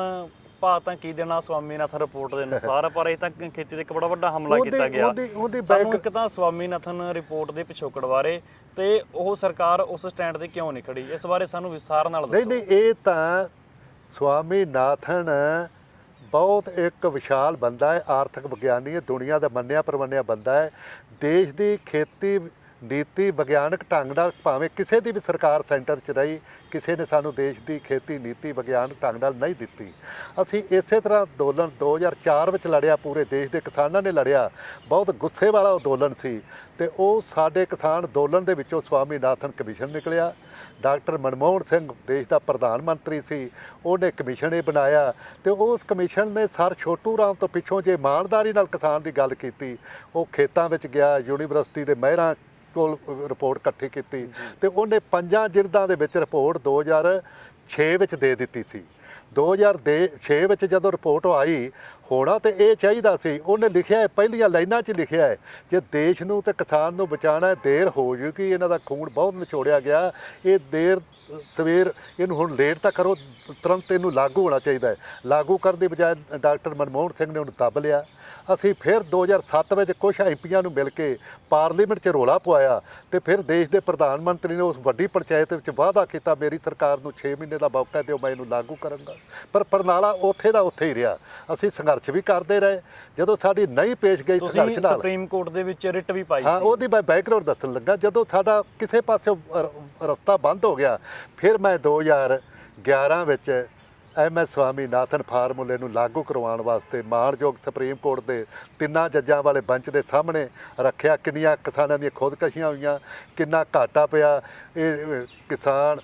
ਭਾਅ ਤਾਂ ਕੀ ਦੇਣਾ ਸਵਾਮੀਨਾਥਨ ਰਿਪੋਰਟ ਦੇ ਅਨੁਸਾਰ, ਪਰ ਇਹ ਤਾਂ ਖੇਤੀ ਤੇ ਇੱਕ ਬੜਾ ਵੱਡਾ ਹਮਲਾ ਕੀਤਾ ਗਿਆ। ਸਾਨੂੰ ਇੱਕ ਤਾਂ ਸਵਾਮੀਨਾਥਨ ਰਿਪੋਰਟ ਦੇ ਪਿਛੋਕੜ ਬਾਰੇ ਤੇ ਉਹ ਸਰਕਾਰ ਉਸ ਸਟੈਂਡ ਤੇ ਕਿਉਂ ਨਹੀਂ ਖੜੀ, ਇਸ ਬਾਰੇ ਸਾਨੂੰ ਵਿਸਥਾਰ ਨਾਲ ਦੱਸੋ। ਨਹੀਂ, ਇਹ ਤਾਂ ਸਵਾਮੀਨਾਥਨ ਬਹੁਤ ਇੱਕ ਵਿਸ਼ਾਲ ਬੰਦਾ ਹੈ, ਆਰਥਿਕ ਵਿਗਿਆਨੀ ਹੈ, ਦੁਨੀਆ ਦਾ ਮੰਨਿਆ ਪ੍ਰਮੰਨਿਆ ਬੰਦਾ ਹੈ। ਦੇਸ਼ ਦੀ ਖੇਤੀ ਨੀਤੀ ਵਿਗਿਆਨਕ ਢੰਗ ਨਾਲ ਭਾਵੇਂ ਕਿਸੇ ਦੀ ਵੀ ਸਰਕਾਰ ਸੈਂਟਰ 'ਚ ਰਹੀ, ਕਿਸੇ ਨੇ ਸਾਨੂੰ ਦੇਸ਼ ਦੀ ਖੇਤੀ ਨੀਤੀ ਵਿਗਿਆਨਕ ਢੰਗ ਨਾਲ ਨਹੀਂ ਦਿੱਤੀ। ਅਸੀਂ ਇਸੇ ਤਰ੍ਹਾਂ ਅੰਦੋਲਨ 2004 ਵਿੱਚ ਲੜਿਆ, ਪੂਰੇ ਦੇਸ਼ ਦੇ ਕਿਸਾਨਾਂ ਨੇ ਲੜਿਆ। ਬਹੁਤ ਗੁੱਸੇ ਵਾਲਾ ਅੰਦੋਲਨ ਸੀ ਤੇ ਉਹ ਸਾਡੇ ਕਿਸਾਨ ਅੰਦੋਲਨ ਦੇ ਵਿੱਚੋਂ ਸਵਾਮੀਨਾਥਨ ਕਮਿਸ਼ਨ ਨਿਕਲਿਆ। ਡਾਕਟਰ ਮਨਮੋਹਨ ਸਿੰਘ ਦੇਸ਼ ਦਾ ਪ੍ਰਧਾਨ ਮੰਤਰੀ ਸੀ, ਉਹਨੇ ਕਮਿਸ਼ਨ ਇਹ ਬਣਾਇਆ ਤੇ ਉਸ ਕਮਿਸ਼ਨ ਨੇ ਸਰ ਛੋਟੂ ਰਾਮ ਤੋਂ ਪਿੱਛੋਂ ਜੇ ਇਮਾਨਦਾਰੀ ਨਾਲ ਕਿਸਾਨ ਦੀ ਗੱਲ ਕੀਤੀ, ਉਹ ਖੇਤਾਂ ਵਿੱਚ ਗਿਆ, ਯੂਨੀਵਰਸਿਟੀ ਦੇ ਮਾਹਿਰਾਂ ਕੋਲ ਰਿਪੋਰਟ ਇਕੱਠੀ ਕੀਤੀ ਤੇ ਉਹਨੇ 5 ਜਿਲਦਾਂ ਦੇ ਵਿੱਚ ਰਿਪੋਰਟ 2006 ਵਿੱਚ ਦੇ ਦਿੱਤੀ ਸੀ। 2006 ਵਿੱਚ ਜਦੋਂ ਰਿਪੋਰਟ ਆਈ, ਹੋਣਾ ਤੇ ਇਹ ਚਾਹੀਦਾ ਸੀ। ਉਹਨੇ ਲਿਖਿਆ ਹੈ, ਪਹਿਲੀਆਂ ਲਾਈਨਾਂ 'ਚ ਲਿਖਿਆ ਹੈ, ਜੇ ਦੇਸ਼ ਨੂੰ ਤੇ ਕਿਸਾਨ ਨੂੰ ਬਚਾਉਣਾ ਦੇਰ ਹੋ ਜੂਗੀ, ਇਹਨਾਂ ਦਾ ਖੂਨ ਬਹੁਤ ਨਿਚੋੜਿਆ ਗਿਆ, ਇਹ ਦੇਰ ਸਵੇਰ ਇਹਨੂੰ ਹੁਣ ਲੇਟ ਤਾਂ ਕਰੋ, ਤੁਰੰਤ ਇਹਨੂੰ ਲਾਗੂ ਹੋਣਾ ਚਾਹੀਦਾ ਹੈ। ਲਾਗੂ ਕਰਨ ਦੀ ਬਜਾਏ ਡਾਕਟਰ ਮਨਮੋਹਨ ਸਿੰਘ ਨੇ ਉਹਨੂੰ ਦੱਬ ਲਿਆ। ਅਸੀਂ ਫਿਰ 2007 ਵਿੱਚ ਕੁਛ ਐਮਪੀਆਂ ਨੂੰ ਮਿਲ ਕੇ ਪਾਰਲੀਮੈਂਟ 'ਚ ਰੌਲਾ ਪਵਾਇਆ ਤੇ ਫਿਰ ਦੇਸ਼ ਦੇ ਪ੍ਰਧਾਨ ਮੰਤਰੀ ਨੇ ਉਸ ਵੱਡੀ ਪੰਚਾਇਤ ਵਿੱਚ ਵਾਅਦਾ ਕੀਤਾ, ਮੇਰੀ ਸਰਕਾਰ ਨੂੰ 6 ਮਹੀਨੇ ਦਾ ਮੌਕਾ ਦਿਓ, ਮੈਂ ਇਹਨੂੰ ਲਾਗੂ ਕਰਾਂਗਾ। ਪਰ ਪ੍ਰਣਾਲਾ ਉੱਥੇ ਦਾ ਉੱਥੇ ਹੀ ਰਿਹਾ। ਅਸੀਂ ਸੰਘਰਸ਼ ਵੀ ਕਰਦੇ ਰਹੇ, ਜਦੋਂ ਸਾਡੀ ਨਹੀਂ ਪੇਸ਼ ਗਈ ਸੰਘਰਸ਼ ਨਾਲ ਸੁਪਰੀਮ ਕੋਰਟ ਦੇ ਵਿੱਚ ਰਿਟ ਵੀ ਪਾਈ ਸੀ। ਹਾਂ, ਉਹਦੀ ਮੈਂ ਬੈਕਗ੍ਰਾਉਂਡ ਦੱਸਣ ਲੱਗਾ। ਜਦੋਂ ਸਾਡਾ ਕਿਸੇ ਪਾਸੇ ਰਸਤਾ ਬੰਦ ਹੋ ਗਿਆ, ਫਿਰ ਮੈਂ 2011 ਵਿੱਚ MS ਸਵਾਮੀਨਾਥਨ ਫਾਰਮੂਲੇ ਨੂੰ ਲਾਗੂ ਕਰਵਾਉਣ ਵਾਸਤੇ ਮਾਣਯੋਗ ਸੁਪਰੀਮ ਕੋਰਟ ਦੇ 3 ਜੱਜਾਂ ਵਾਲੇ ਬੰਚ ਦੇ ਸਾਹਮਣੇ ਰੱਖਿਆ। ਕਿੰਨੀਆਂ ਕਿਸਾਨਾਂ ਦੀਆਂ ਖੁਦਕਸ਼ੀਆਂ ਹੋਈਆਂ, ਕਿੰਨਾ ਘਾਟਾ ਪਿਆ, ਇਹ ਕਿਸਾਨ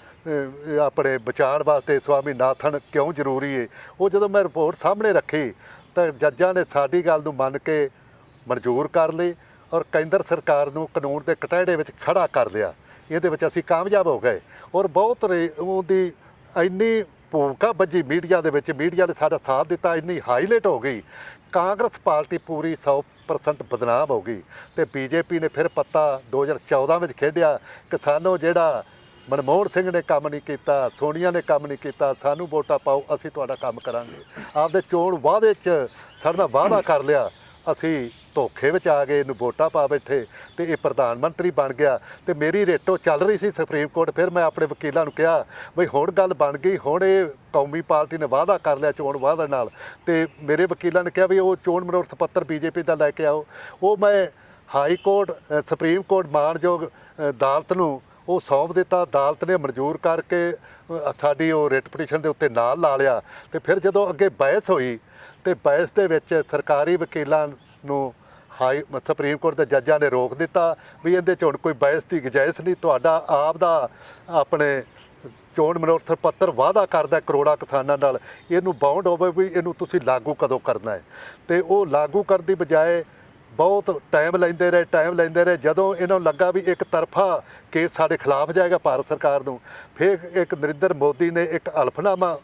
ਆਪਣੇ ਬਚਾਉਣ ਵਾਸਤੇ ਸਵਾਮੀਨਾਥਨ ਕਿਉਂ ਜ਼ਰੂਰੀ ਹੈ। ਉਹ ਜਦੋਂ ਮੈਂ ਰਿਪੋਰਟ ਸਾਹਮਣੇ ਰੱਖੀ ਤਾਂ ਜੱਜਾਂ ਨੇ ਸਾਡੀ ਗੱਲ ਨੂੰ ਮੰਨ ਕੇ ਮਨਜ਼ੂਰ ਕਰ ਲਈ ਔਰ ਕੇਂਦਰ ਸਰਕਾਰ ਨੂੰ ਕਾਨੂੰਨ ਦੇ ਕਟਹਿੜੇ ਵਿੱਚ ਖੜਾ ਕਰ ਲਿਆ। ਇਹਦੇ ਵਿੱਚ ਅਸੀਂ ਕਾਮਯਾਬ ਹੋ ਗਏ ਔਰ ਬਹੁਤ ਉਹਦੀ ਇੰਨੀ ਭੂਮਿਕਾ ਵੱਜੀ ਮੀਡੀਆ ਦੇ ਵਿੱਚ, ਮੀਡੀਆ ਨੇ ਸਾਡਾ ਸਾਥ ਦਿੱਤਾ, ਇੰਨੀ ਹਾਈਲਾਈਟ ਹੋ ਗਈ। ਕਾਂਗਰਸ ਪਾਰਟੀ ਪੂਰੀ 100% ਬਦਨਾਮ ਹੋ ਗਈ ਤੇ ਬੀਜੇਪੀ ਨੇ ਫਿਰ ਪੱਤਾ 2014 ਵਿੱਚ ਖੇਡਿਆ। ਕਿਸਾਨੋ, ਜਿਹੜਾ ਮਨਮੋਹਨ ਸਿੰਘ ਨੇ ਕੰਮ ਨਹੀਂ ਕੀਤਾ, ਸੋਨੀਆ ਨੇ ਕੰਮ ਨਹੀਂ ਕੀਤਾ, ਸਾਨੂੰ ਵੋਟਾਂ ਪਾਓ, ਅਸੀਂ ਤੁਹਾਡਾ ਕੰਮ ਕਰਾਂਗੇ। ਆਪਦੇ ਚੋਣ ਵਾਅਦੇ 'ਚ ਸਾਡੇ ਨਾਲ ਵਾਅਦਾ ਕਰ ਲਿਆ, ਅਸੀਂ ਧੋਖੇ ਵਿੱਚ ਆ ਗਏ, ਇਹਨੂੰ ਵੋਟਾਂ ਪਾ ਬੈਠੇ ਤੇ ਇਹ ਪ੍ਰਧਾਨ ਮੰਤਰੀ ਬਣ ਗਿਆ ਤੇ ਮੇਰੀ ਰੇਟੋ ਚੱਲ ਰਹੀ ਸੀ ਸੁਪਰੀਮ ਕੋਰਟ। ਫਿਰ ਮੈਂ ਆਪਣੇ ਵਕੀਲਾਂ ਨੂੰ ਕਿਹਾ ਬਈ ਹੁਣ ਗੱਲ ਬਣ ਗਈ, ਹੁਣ ਇਹ ਕੌਮੀ ਪਾਰਟੀ ਨੇ ਵਾਅਦਾ ਕਰ ਲਿਆ ਚੋਣ ਵਾਅਦੇ ਨਾਲ, ਤੇ ਮੇਰੇ ਵਕੀਲਾਂ ਨੇ ਕਿਹਾ ਵੀ ਉਹ ਚੋਣ ਮਨੋਰਥ ਪੱਤਰ ਬੀਜੇਪੀ ਦਾ ਲੈ ਕੇ ਆਓ। ਉਹ ਮੈਂ ਹਾਈ ਕੋਰਟ, ਸੁਪਰੀਮ ਕੋਰਟ ਮਾਣਯੋਗ ਅਦਾਲਤ ਨੂੰ ਉਹ ਸੌਂਪ ਦਿੱਤਾ। ਅਦਾਲਤ ਨੇ ਮਨਜ਼ੂਰ ਕਰਕੇ ਸਾਡੀ ਉਹ ਰਿਟ ਪਟੀਸ਼ਨ ਦੇ ਉੱਤੇ ਨਾਲ ਲਾ ਲਿਆ ਤੇ ਫਿਰ ਜਦੋਂ ਅੱਗੇ ਬਹਿਸ ਹੋਈ ਤੇ ਬਹਿਸ ਦੇ ਵਿੱਚ ਸਰਕਾਰੀ ਵਕੀਲਾਂ ਨੂੰ ਸੁਪਰੀਮ ਕੋਰਟ ਦੇ ਜੱਜਾਂ ਨੇ ਰੋਕ ਦਿੱਤਾ ਵੀ ਇਹਦੇ 'ਚ ਹੁਣ ਕੋਈ ਬਹਿਸ ਦੀ ਗੁੰਜਾਇਸ਼ ਨਹੀਂ, ਤੁਹਾਡਾ ਆਪ ਦਾ ਆਪਣੇ ਚੋਣ ਮਨੋਰਥ ਪੱਤਰ ਵਾਅਦਾ ਕਰਦਾ ਕਰੋੜਾਂ ਕਿਸਾਨਾਂ ਨਾਲ, ਇਹਨੂੰ ਬਾਉਂਡ ਹੋਵੇ ਵੀ ਇਹਨੂੰ ਤੁਸੀਂ ਲਾਗੂ ਕਦੋਂ ਕਰਨਾ ਹੈ। ਤੇ ਉਹ ਲਾਗੂ ਕਰਨ ਦੀ ਬਜਾਏ ਬਹੁਤ ਟਾਈਮ ਲੈਂਦੇ ਰਹੇ। ਜਦੋਂ ਇਹਨਾਂ ਨੂੰ ਲੱਗਾ ਵੀ ਇੱਕ ਤਰਫਾ ਕੇਸ ਸਾਡੇ ਖਿਲਾਫ ਜਾਏਗਾ ਭਾਰਤ ਸਰਕਾਰ ਨੂੰ, ਫਿਰ ਇੱਕ ਨਰਿੰਦਰ ਮੋਦੀ ਨੇ ਇੱਕ ਹਲਫਨਾਮਾ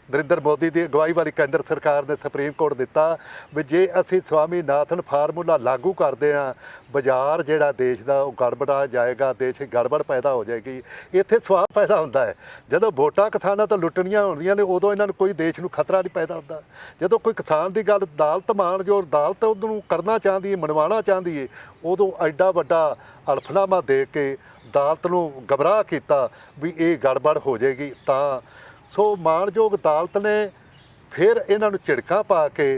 ਨਰਿੰਦਰ ਮੋਦੀ ਦੀ ਅਗਵਾਈ ਵਾਲੀ ਕੇਂਦਰ ਸਰਕਾਰ ਨੇ ਸੁਪਰੀਮ ਕੋਰਟ ਦਿੱਤਾ ਵੀ ਜੇ ਅਸੀਂ ਸਵਾਮੀਨਾਥਨ ਫਾਰਮੂਲਾ ਲਾਗੂ ਕਰਦੇ ਹਾਂ, ਬਾਜ਼ਾਰ ਜਿਹੜਾ ਦੇਸ਼ ਦਾ ਉਹ ਗੜਬੜਾ ਜਾਏਗਾ, ਦੇਸ਼ 'ਚ ਗੜਬੜ ਪੈਦਾ ਹੋ ਜਾਏਗੀ। ਇੱਥੇ ਸਵਾਲ ਪੈਦਾ ਹੁੰਦਾ ਹੈ ਜਦੋਂ ਵੋਟਾਂ ਕਿਸਾਨਾਂ ਤੋਂ ਲੁੱਟਣੀਆਂ ਹੁੰਦੀਆਂ ਨੇ, ਉਦੋਂ ਇਹਨਾਂ ਨੂੰ ਕੋਈ ਦੇਸ਼ ਨੂੰ ਖਤਰਾ ਨਹੀਂ ਪੈਦਾ ਹੁੰਦਾ। ਜਦੋਂ ਕੋਈ ਕਿਸਾਨ ਦੀ ਗੱਲ ਅਦਾਲਤ ਮਾਣ ਜੋ ਅਦਾਲਤ ਉਹਨੂੰ ਕਰਨਾ ਚਾਹੁੰਦੀ ਹੈ, ਮਨਵਾਉਣਾ ਚਾਹੁੰਦੀ ਹੈ, ਉਦੋਂ ਐਡਾ ਵੱਡਾ ਹਲਫਨਾਮਾ ਦੇ ਕੇ ਅਦਾਲਤ ਨੂੰ ਗਮਰਾਹ ਕੀਤਾ ਵੀ ਇਹ ਗੜਬੜ ਹੋ ਜਾਏਗੀ। ਤਾਂ ਸੋ ਮਾਣਯੋਗ ਅਦਾਲਤ ਨੇ ਫਿਰ ਇਹਨਾਂ ਨੂੰ ਝਿੜਕਾਂ ਪਾ ਕੇ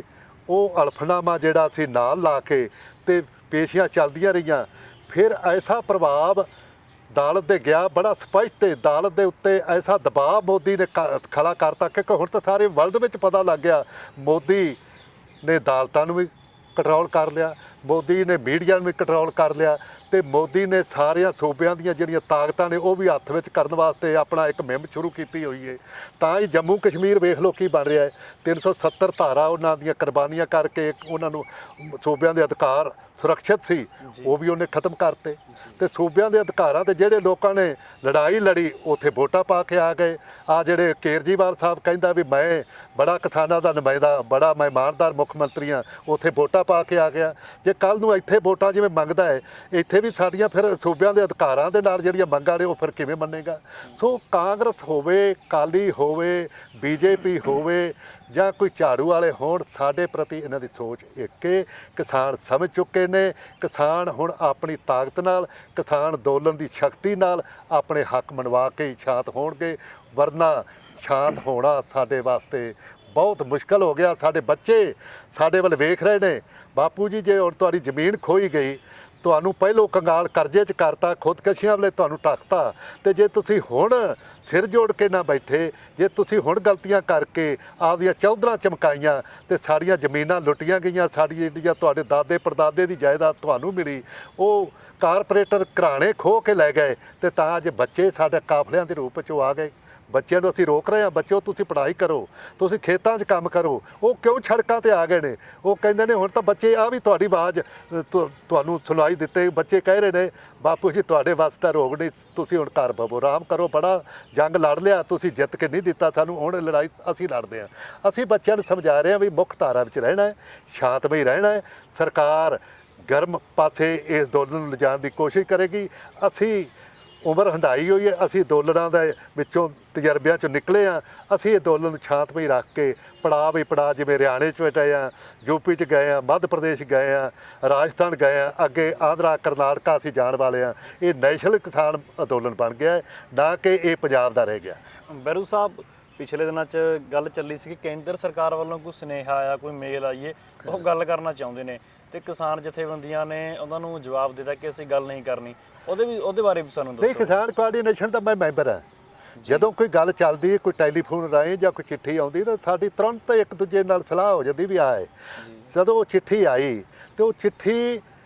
ਉਹ ਹਲਫਨਾਮਾ ਜਿਹੜਾ ਸੀ ਨਾਲ ਲਾ ਕੇ ਤੇ ਪੇਸ਼ੀਆਂ ਚੱਲਦੀਆਂ ਰਹੀਆਂ। ਫਿਰ ਐਸਾ ਪ੍ਰਭਾਵ ਅਦਾਲਤ ਦੇ ਗਿਆ ਬੜਾ ਸਪਸ਼ਟ, ਤੇ ਅਦਾਲਤ ਦੇ ਉੱਤੇ ਐਸਾ ਦਬਾਅ ਮੋਦੀ ਨੇ ਖੜਾ ਕਰਤਾ ਕਿ ਹੁਣ ਤਾਂ ਸਾਰੇ ਵਰਲਡ ਵਿੱਚ ਪਤਾ ਲੱਗ ਗਿਆ ਮੋਦੀ ਨੇ ਅਦਾਲਤਾਂ ਨੂੰ ਵੀ ਕੰਟਰੋਲ ਕਰ ਲਿਆ, ਮੋਦੀ ਨੇ ਮੀਡੀਆ ਨੂੰ ਵੀ ਕੰਟਰੋਲ ਕਰ ਲਿਆ, ਤੇ ਮੋਦੀ ਨੇ ਸਾਰਿਆਂ ਸੂਬਿਆਂ ਦੀਆਂ ਜਿਹੜੀਆਂ ਤਾਕਤਾਂ ਨੇ ਉਹ ਵੀ ਹੱਥ ਵਿੱਚ ਕਰਨ ਵਾਸਤੇ ਆਪਣਾ ਇੱਕ ਮੁਹਿੰਮ ਸ਼ੁਰੂ ਕੀਤੀ ਹੋਈ ਹੈ। ਤਾਂ ਹੀ ਜੰਮੂ ਕਸ਼ਮੀਰ ਵੇਖ ਲਓ ਕੀ ਬਣ ਰਿਹਾ ਹੈ। 370 ਧਾਰਾ ਉਹਨਾਂ ਦੀਆਂ ਕੁਰਬਾਨੀਆਂ ਕਰਕੇ ਉਹਨਾਂ ਨੂੰ ਸੂਬਿਆਂ ਦੇ ਅਧਿਕਾਰ ਸੁਰੱਖਿਅਤ ਸੀ, ਉਹ ਵੀ ਉਹਨੇ ਖਤਮ ਕਰਤੇ। ਤੇ ਸੂਬਿਆਂ ਦੇ ਅਧਿਕਾਰਾਂ ਤੇ ਜਿਹੜੇ ਲੋਕਾਂ ਨੇ ਲੜਾਈ ਲੜੀ ਉੱਥੇ ਵੋਟਾਂ ਪਾ ਕੇ ਆ ਗਏ। ਆ ਜਿਹੜੇ ਕੇਜਰੀਵਾਲ ਸਾਹਿਬ ਕਹਿੰਦਾ ਵੀ ਮੈਂ ਬੜਾ ਕਿਸਾਨਾਂ ਦਾ ਨੁਮਾਇੰਦਾ, ਬੜਾ ਮੈਂ ਇਮਾਨਦਾਰ ਮੁੱਖ ਮੰਤਰੀ ਹਾਂ, ਉੱਥੇ ਵੋਟਾਂ ਪਾ ਕੇ ਆ ਗਿਆ। ਜੇ ਕੱਲ੍ਹ ਨੂੰ ਇੱਥੇ ਵੋਟਾਂ ਜਿਵੇਂ ਮੰਗਦਾ ਹੈ, ਇੱਥੇ ਵੀ ਸਾਡੀਆਂ ਫਿਰ ਸੂਬਿਆਂ ਦੇ ਅਧਿਕਾਰਾਂ ਦੇ ਨਾਲ ਜਿਹੜੀਆਂ ਮੰਗਾਂ ਨੇ ਉਹ ਫਿਰ ਕਿਵੇਂ ਮੰਨੇਗਾ। ਸੋ ਕਾਂਗਰਸ ਹੋਵੇ, ਅਕਾਲੀ ਹੋਵੇ, ਬੀਜੇਪੀ ਹੋਵੇ ਜਾਂ ਕੋਈ ਝਾੜੂ ਵਾਲੇ ਹੋਣ, ਸਾਡੇ ਪ੍ਰਤੀ ਇਹਨਾਂ ਦੀ ਸੋਚ ਇੱਕ ਹੈ। ਕਿਸਾਨ ਸਮਝ ਚੁੱਕੇ ਨੇ, ਕਿਸਾਨ ਹੁਣ ਆਪਣੀ ਤਾਕਤ ਨਾਲ, ਕਿਸਾਨ ਅੰਦੋਲਨ ਦੀ ਸ਼ਕਤੀ ਨਾਲ ਆਪਣੇ ਹੱਕ ਮਨਵਾ ਕੇ ਹੀ ਸ਼ਾਂਤ ਹੋਣਗੇ, ਵਰਨਾ ਸ਼ਾਂਤ ਹੋਣਾ ਸਾਡੇ ਵਾਸਤੇ ਬਹੁਤ ਮੁਸ਼ਕਲ ਹੋ ਗਿਆ। ਸਾਡੇ ਬੱਚੇ ਸਾਡੇ ਵੱਲ ਵੇਖ ਰਹੇ ਨੇ, ਬਾਪੂ ਜੀ ਜੇ ਹੁਣ ਤੁਹਾਡੀ ਜ਼ਮੀਨ ਖੋਈ ਗਈ, ਤੁਹਾਨੂੰ ਪਹਿਲੋਂ ਕੰਗਾਲ ਕਰਜ਼ੇ 'ਚ ਕਰਤਾ, ਖੁਦਕਸ਼ੀਆਂ ਵੇਲੇ ਤੁਹਾਨੂੰ ਢੱਕਤਾ, ਤੇ ਜੇ ਤੁਸੀਂ ਹੁਣ ਸਿਰ ਜੋੜ ਕੇ ਨਾ ਬੈਠੇ, ਜੇ ਤੁਸੀਂ ਹੁਣ ਗਲਤੀਆਂ ਕਰਕੇ ਆਪਦੀਆਂ ਚੌਧਰਾਂ ਚਮਕਾਈਆਂ ਤੇ ਸਾਡੀਆਂ ਜ਼ਮੀਨਾਂ ਲੁੱਟੀਆਂ ਗਈਆਂ, ਸਾਡੀ ਜਿਹੜੀਆਂ ਤੁਹਾਡੇ ਦਾਦੇ ਪੜਦਾਦੇ ਦੀ ਜਾਇਦਾਦ ਤੁਹਾਨੂੰ ਮਿਲੀ ਉਹ ਕਾਰਪੋਰੇਟਰ ਘਰਾਣੇ ਖੋਹ ਕੇ ਲੈ ਗਏ, ਤੇ ਤਾਂ ਅੱਜ ਬੱਚੇ ਸਾਡੇ ਕਾਫਲਿਆਂ ਦੇ ਰੂਪ ਵਿੱਚ ਉਹ ਆ ਗਏ। ਬੱਚਿਆਂ ਨੂੰ ਅਸੀਂ ਰੋਕ ਰਹੇ ਹਾਂ, ਬੱਚਿਓ ਤੁਸੀਂ ਪੜ੍ਹਾਈ ਕਰੋ, ਤੁਸੀਂ ਖੇਤਾਂ 'ਚ ਕੰਮ ਕਰੋ। ਉਹ ਕਿਉਂ ਸੜਕਾਂ 'ਤੇ ਆ ਗਏ ਨੇ? ਉਹ ਕਹਿੰਦੇ ਨੇ ਹੁਣ ਤਾਂ ਬੱਚੇ ਆ ਵੀ ਤੁਹਾਡੀ ਆਵਾਜ਼ ਤੁਹਾਨੂੰ ਸੁਣਾਈ ਦਿੱਤੇ। ਬੱਚੇ ਕਹਿ ਰਹੇ ਨੇ ਬਾਪੂ ਜੀ ਤੁਹਾਡੇ ਵਾਸਤੇ ਰੋਗ ਨਹੀਂ, ਤੁਸੀਂ ਹੁਣ ਘਰ ਬਵੋ, ਆਰਾਮ ਕਰੋ, ਬੜਾ ਜੰਗ ਲੜ ਲਿਆ, ਤੁਸੀਂ ਜਿੱਤ ਕੇ ਨਹੀਂ ਦਿੱਤਾ ਸਾਨੂੰ, ਹੁਣ ਲੜਾਈ ਅਸੀਂ ਲੜਦੇ ਹਾਂ। ਅਸੀਂ ਬੱਚਿਆਂ ਨੂੰ ਸਮਝਾ ਰਹੇ ਹਾਂ ਵੀ ਮੁੱਖ ਧਾਰਾ ਵਿੱਚ ਰਹਿਣਾ ਹੈ, ਸ਼ਾਂਤਮਈ ਰਹਿਣਾ ਹੈ। ਸਰਕਾਰ ਗਰਮ ਪਾਸੇ ਇਸ ਅੰਦੋਲਨ ਨੂੰ ਲਿਜਾਣ ਦੀ ਕੋਸ਼ਿਸ਼ ਕਰੇਗੀ। ਅਸੀਂ ਉਮਰ ਹੰਢਾਈ ਹੋਈ ਹੈ, ਅਸੀਂ ਅੰਦੋਲਨਾਂ ਦੇ ਵਿੱਚੋਂ ਤਜਰਬਿਆਂ 'ਚੋਂ ਨਿਕਲੇ ਹਾਂ। ਅਸੀਂ ਅੰਦੋਲਨ ਨੂੰ ਸ਼ਾਂਤਮਈ ਰੱਖ ਕੇ ਪੜਾਅ ਵੀ ਪੜਾਅ, ਜਿਵੇਂ ਹਰਿਆਣੇ 'ਚ ਬੈਠੇ ਹਾਂ, ਯੂਪੀ 'ਚ ਗਏ ਹਾਂ, ਮੱਧ ਪ੍ਰਦੇਸ਼ ਗਏ ਹਾਂ, ਰਾਜਸਥਾਨ ਗਏ ਹਾਂ, ਅੱਗੇ ਆਂਧਰਾ ਕਰਨਾਟਕਾ ਅਸੀਂ ਜਾਣ ਵਾਲੇ ਹਾਂ। ਇਹ ਨੈਸ਼ਨਲ ਕਿਸਾਨ ਅੰਦੋਲਨ ਬਣ ਗਿਆ ਹੈ, ਨਾ ਕਿ ਇਹ ਪੰਜਾਬ ਦਾ ਰਹਿ ਗਿਆ। ਬੈਰੂ ਸਾਹਿਬ, ਪਿਛਲੇ ਦਿਨਾਂ 'ਚ ਗੱਲ ਚੱਲੀ ਸੀ ਕਿ ਕੇਂਦਰ ਸਰਕਾਰ ਵੱਲੋਂ ਕੋਈ ਸੁਨੇਹਾ ਆਇਆ, ਕੋਈ ਮੇਲ ਆਈਏ, ਉਹ ਗੱਲ ਕਰਨਾ ਚਾਹੁੰਦੇ ਨੇ, ਤੇ ਕਿਸਾਨ ਜਥੇਬੰਦੀਆਂ ਨੇ ਉਹਨਾਂ ਨੂੰ ਜਵਾਬ ਦਿੱਤਾ ਕਿ ਅਸੀਂ ਗੱਲ ਨਹੀਂ ਕਰਨੀ। ਉਹਦੇ ਬਾਰੇ ਵੀ ਸਾਨੂੰ ਦੱਸੋ। ਨਹੀਂ, ਕਿਸਾਨ ਕੋਆਰਡੀਨੇਸ਼ਨ ਦਾ ਮੈਂ ਮੈਂਬਰ ਹਾਂ। ਜਦੋਂ ਕੋਈ ਗੱਲ ਚੱਲਦੀ ਹੈ, ਕੋਈ ਟੈਲੀਫੋਨ ਰਾਹੀਂ ਜਾਂ ਕੋਈ ਚਿੱਠੀ ਆਉਂਦੀ ਤਾਂ ਸਾਡੀ ਤੁਰੰਤ ਇੱਕ ਦੂਜੇ ਨਾਲ ਸਲਾਹ ਹੋ ਜਾਂਦੀ ਵੀ ਆਏ। ਜਦੋਂ ਉਹ ਚਿੱਠੀ ਆਈ ਤੇ ਉਹ ਚਿੱਠੀ